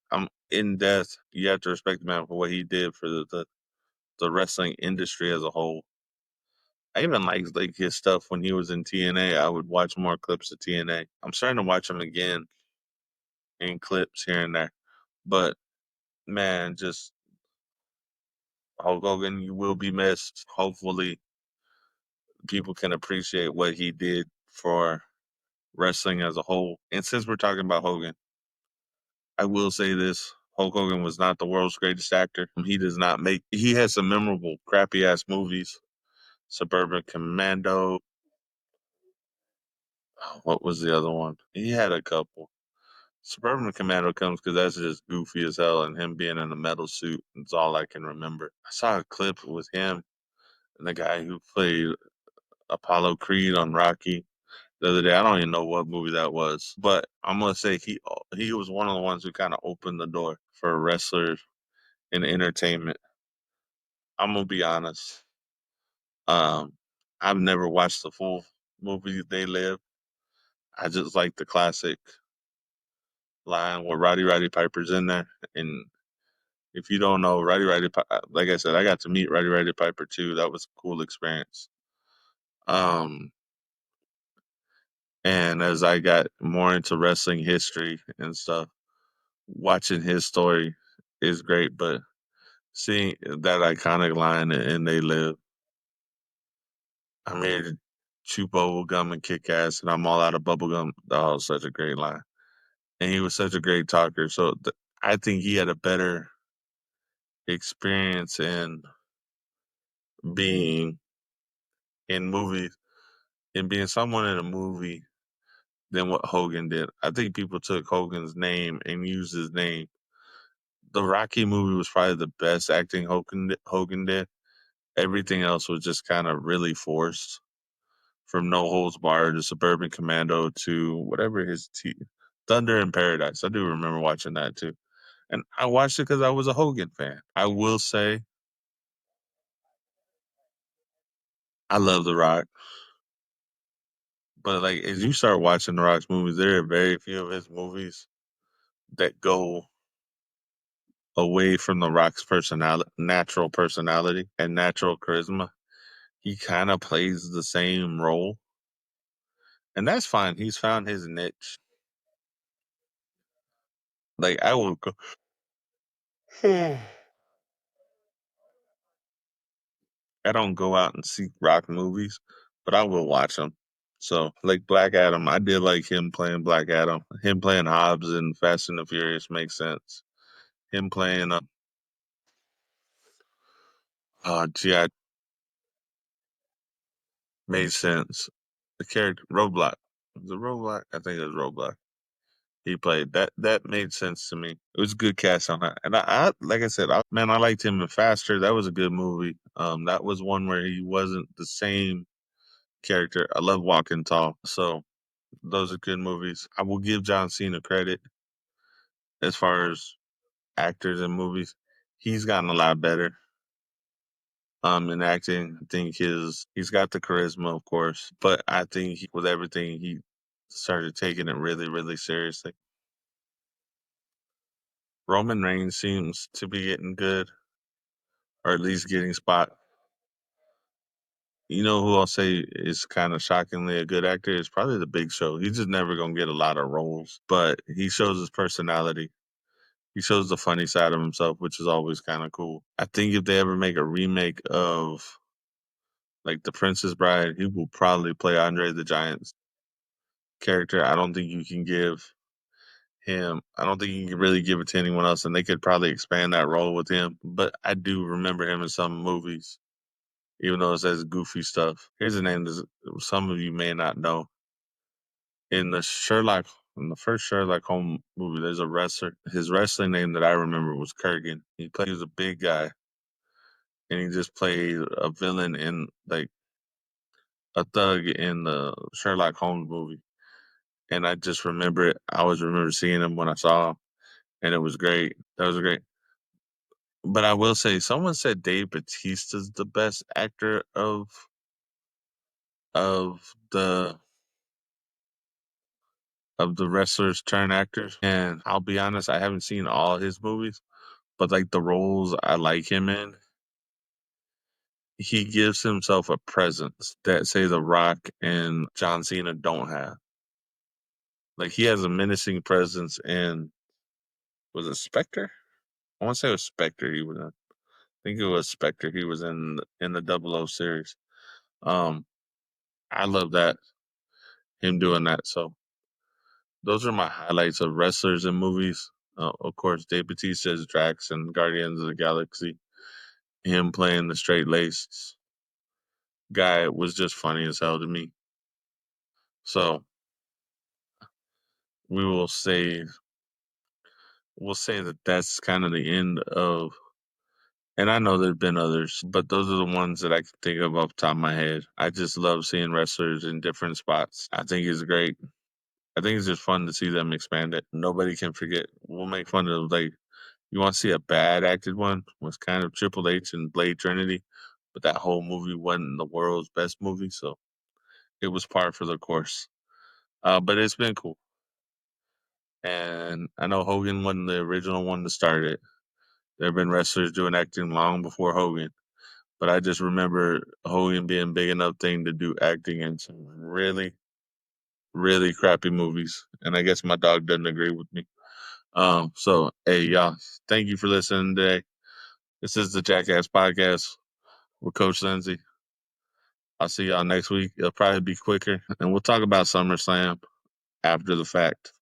in death, you have to respect the man for what he did for the wrestling industry as a whole. I even like his stuff when he was in TNA. I would watch more clips of TNA. I'm starting to watch him again in clips here and there. But man, just Hulk Hogan, you will be missed. Hopefully, people can appreciate what he did for wrestling as a whole. And since we're talking about Hogan, I will say this. Hulk Hogan was not the world's greatest actor. He has some memorable crappy ass movies. Suburban Commando. What was the other one? He had a couple. Suburban Commando comes because that's just goofy as hell, and him being in a metal suit. It's all I can remember. I saw a clip with him and the guy who played Apollo Creed on Rocky the other day. I don't even know what movie that was, but I'm gonna say he was one of the ones who kind of opened the door for wrestlers in entertainment. I'm gonna be honest. Um, I've never watched the full movie They Live. I just like the classic line where Roddy Piper's in there. And if you don't know like I said, I got to meet Roddy Piper too. That was a cool experience. Um, and as I got more into wrestling history and stuff, watching his story is great. But seeing that iconic line and They Live, I'm here to chew bubble gum and kick ass, and I'm all out of bubble gum. That was such a great line. And he was such a great talker. So I think he had a better experience in being in movies and being someone in a movie than what Hogan did. I think people took Hogan's name and used his name. The Rocky movie was probably the best acting Hogan did. Everything else was just kind of really forced. From No Holds Barred to Suburban Commando to whatever Thunder in Paradise. I do remember watching that too. And I watched it because I was a Hogan fan. I will say I love The Rock. But like as you start watching The Rock's movies, there are very few of his movies that go away from The Rock's natural personality and natural charisma. He kind of plays the same role. and that's fine. He's found his niche. Like I will go. I don't go out and seek rock movies, but I will watch them. So, like Black Adam, I did like him playing Black Adam. Him playing Hobbs in Fast and the Furious makes sense. Him playing GI made sense. The character Roadblock. Was it Roadblock? I think it was Roadblock. He played that. That made sense to me. It was a good cast on that, and I like I said, man, I liked him in Faster. That was a good movie. That was one where he wasn't the same character. I love Walking Tall. So those are good movies. I will give John Cena credit as far as actors in movies. He's gotten a lot better. In acting, I think he's got the charisma, of course, but I think with everything he started taking it really, really seriously. Roman Reigns seems to be getting good, or at least getting spot. You know who I'll say is kind of shockingly a good actor is probably the Big Show. He's just never gonna get a lot of roles, but he shows his personality. He shows the funny side of himself, which is always kind of cool. I think if they ever make a remake of like The Princess Bride, he will probably play Andre the Giant's character. I don't think you can give him. I don't think you can really give it to anyone else, and they could probably expand that role with him. But I do remember him in some movies, even though it says goofy stuff. Here's a name that some of you may not know. In in the first Sherlock Holmes movie, there's a wrestler. His wrestling name that I remember was Kurgan. He was a big guy, and he just played a villain in like a thug in the Sherlock Holmes movie. And I just remember it. I always remember seeing him when I saw him, and it was great. That was great. But I will say, someone said Dave Bautista's the best actor of the of the wrestlers turn actors. And I'll be honest, I haven't seen all his movies, but like the roles I like him in, he gives himself a presence that say The Rock and John Cena don't have. Like he has a menacing presence in was it Spectre? I want to say it was Spectre he was in. I think it was Spectre he was in the Double O series. Um I love that him doing that. So those are my highlights of wrestlers in movies. Of course, Dave Bautista's Drax and Guardians of the Galaxy. Him playing the straight laced guy was just funny as hell to me. So we will say we'll say that that's kind of the end of. And I know there've been others, but those are the ones that I can think of off the top of my head. I just love seeing wrestlers in different spots. I think it's great. I think it's just fun to see them expand it. Nobody can forget. We'll make fun of like you want to see a bad acted one was kind of Triple H and Blade Trinity, but that whole movie wasn't the world's best movie, so it was par for the course. But it's been cool, and I know Hogan wasn't the original one to start it. There have been wrestlers doing acting long before Hogan, but I just remember Hogan being big enough thing to do acting in some really, really crappy movies, and I guess my dog doesn't agree with me. So hey y'all, thank you for listening today. This is the Jackass Podcast with Coach Lindsay. I'll see y'all next week. It'll probably be quicker, and we'll talk about SummerSlam after the fact.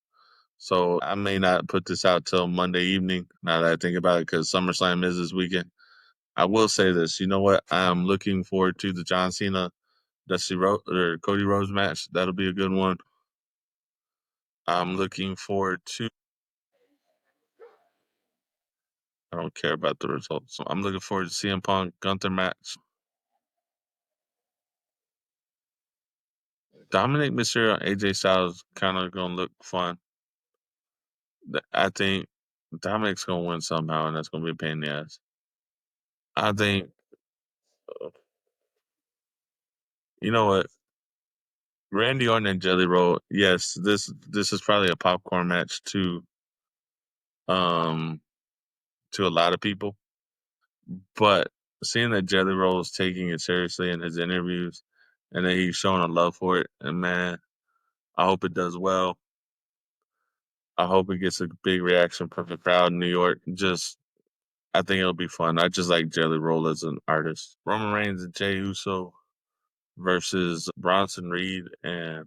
So I may not put this out till Monday evening. Now that I think about it, because SummerSlam is this weekend. I will say this. You know what? I'm looking forward to the John Cena or Cody Rhodes match. That'll be a good one. I'm looking forward to. I don't care about the results. I'm looking forward to CM Punk Gunther match. Dominic Mysterio and AJ Styles kind of gonna look fun. I think Dominic's gonna win somehow, and that's gonna be a pain in the ass. I think you know what, Randy Orton and Jelly Roll. Yes, this is probably a popcorn match um to a lot of people, but seeing that Jelly Roll is taking it seriously in his interviews, and that he's showing a love for it, and man, I hope it does well. I hope it gets a big reaction from the crowd in New York. Just I think it'll be fun. I just like Jelly Roll as an artist. Roman Reigns and Jey Uso versus Bronson Reed and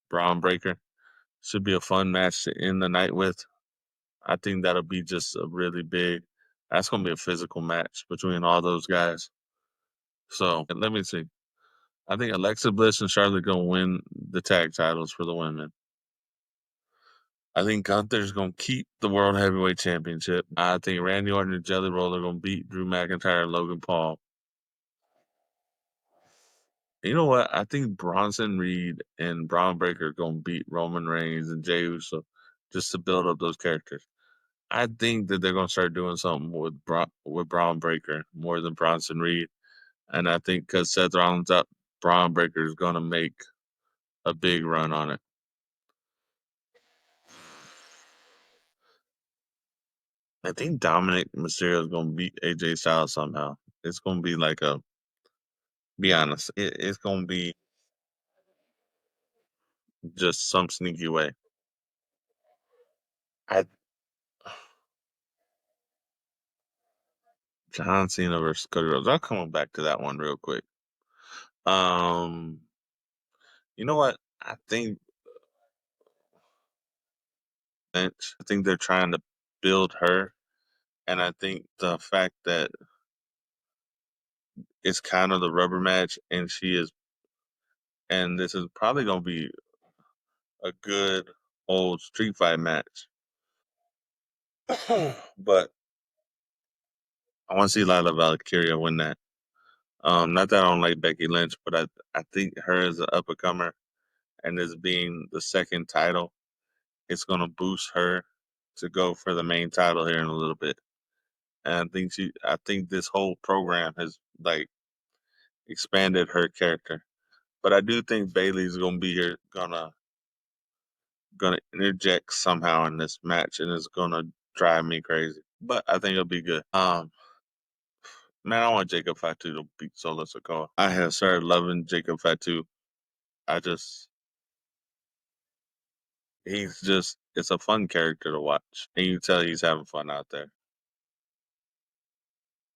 Braun Breaker should be a fun match to end the night with. I think that'll be just a really big. That's gonna be a physical match between all those guys. So let me see. I think Alexa Bliss and Charlotte gonna win the tag titles for the women. I think Gunther's gonna keep the World Heavyweight Championship. I think Randy Orton and Jelly Roll are gonna beat Drew McIntyre and Logan Paul. You know what? I think Bronson Reed and Braun Breaker are gonna beat Roman Reigns and Jey Uso just to build up those characters. I think that they're gonna start doing something with Braun Breaker more than Bronson Reed, and I think because Seth Rollins up, Braun Breaker is gonna make a big run on it. I think Dominic Mysterio is gonna beat AJ Styles somehow. It's gonna be like a be honest. It's gonna be just some sneaky way. I John Cena versus Cody Rhodes. I'll come back to that one real quick. Um, you know what? I think they're trying to build her, and I think the fact that it's kind of the rubber match, and this is probably gonna be a good old street fight match. But I want to see Lila Valkyria win that. Not that I don't like Becky Lynch, but I think her as an up and comer and as being the second title, it's gonna boost her to go for the main title here in a little bit. And I think this whole program has like expanded her character. But I do think Bailey's gonna be here, gonna interject somehow in this match, and it's gonna drive me crazy. But I think it'll be good. Man, I want Jacob Fatu to beat Solo Sikoa. I have started loving Jacob Fatu. I just he's just it's a fun character to watch, and you tell he's having fun out there.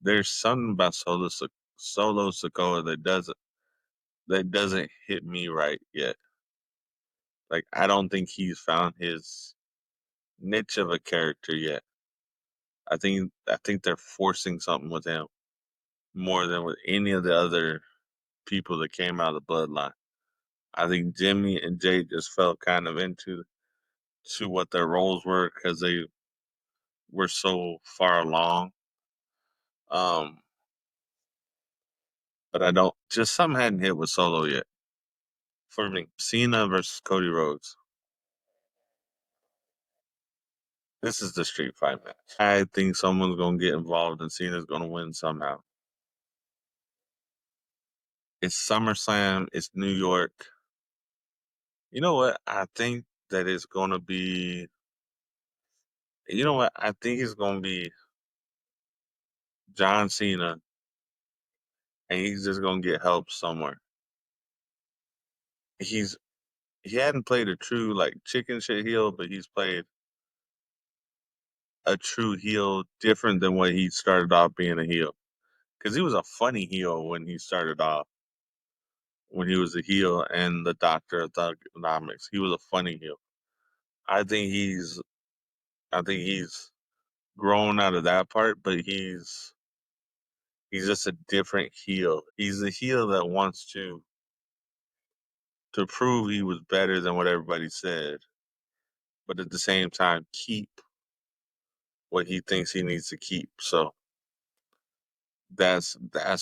There's something about Solo Sikoa that doesn't hit me right yet. Like I don't think he's found his niche of a character yet. I think they're forcing something with him more than with any of the other people that came out of the bloodline. I think Jimmy and Jay just fell kind of into to what their roles were because they were so far along. Um, but I don't just something hadn't hit with Solo yet for me. Cena versus Cody Rhodes. This is the street fight match. I think someone's gonna get involved and Cena's gonna win somehow. It's SummerSlam. It's New York. You know what? I think that it's gonna be. You know what? I think it's gonna be John Cena, and he's just gonna get help somewhere. He's he hadn't played a true like chicken shit heel, but he's played a true heel different than what he started off being a heel. Because he was a funny heel when he started off, when he was a heel and the Doctor of Thugonomics. He was a funny heel. I think he's I think he's grown out of that part, but he's just a different heel. He's a heel that wants to prove he was better than what everybody said, but at the same time keep what he thinks he needs to keep. So that's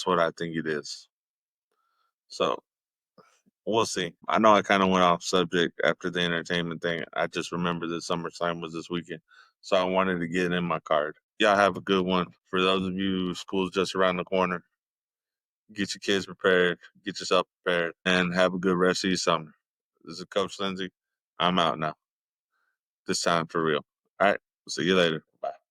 what I think it is. So we'll see. I know I kind of went off subject after the entertainment thing. I just remember that SummerSlam was this weekend, so I wanted to get it in my card. Y'all have a good one. For those of you, school's just around the corner. Get your kids prepared, get yourself prepared, and have a good rest of your summer. This is Coach Lindsay. I'm out now. This time for real. All right. See you later.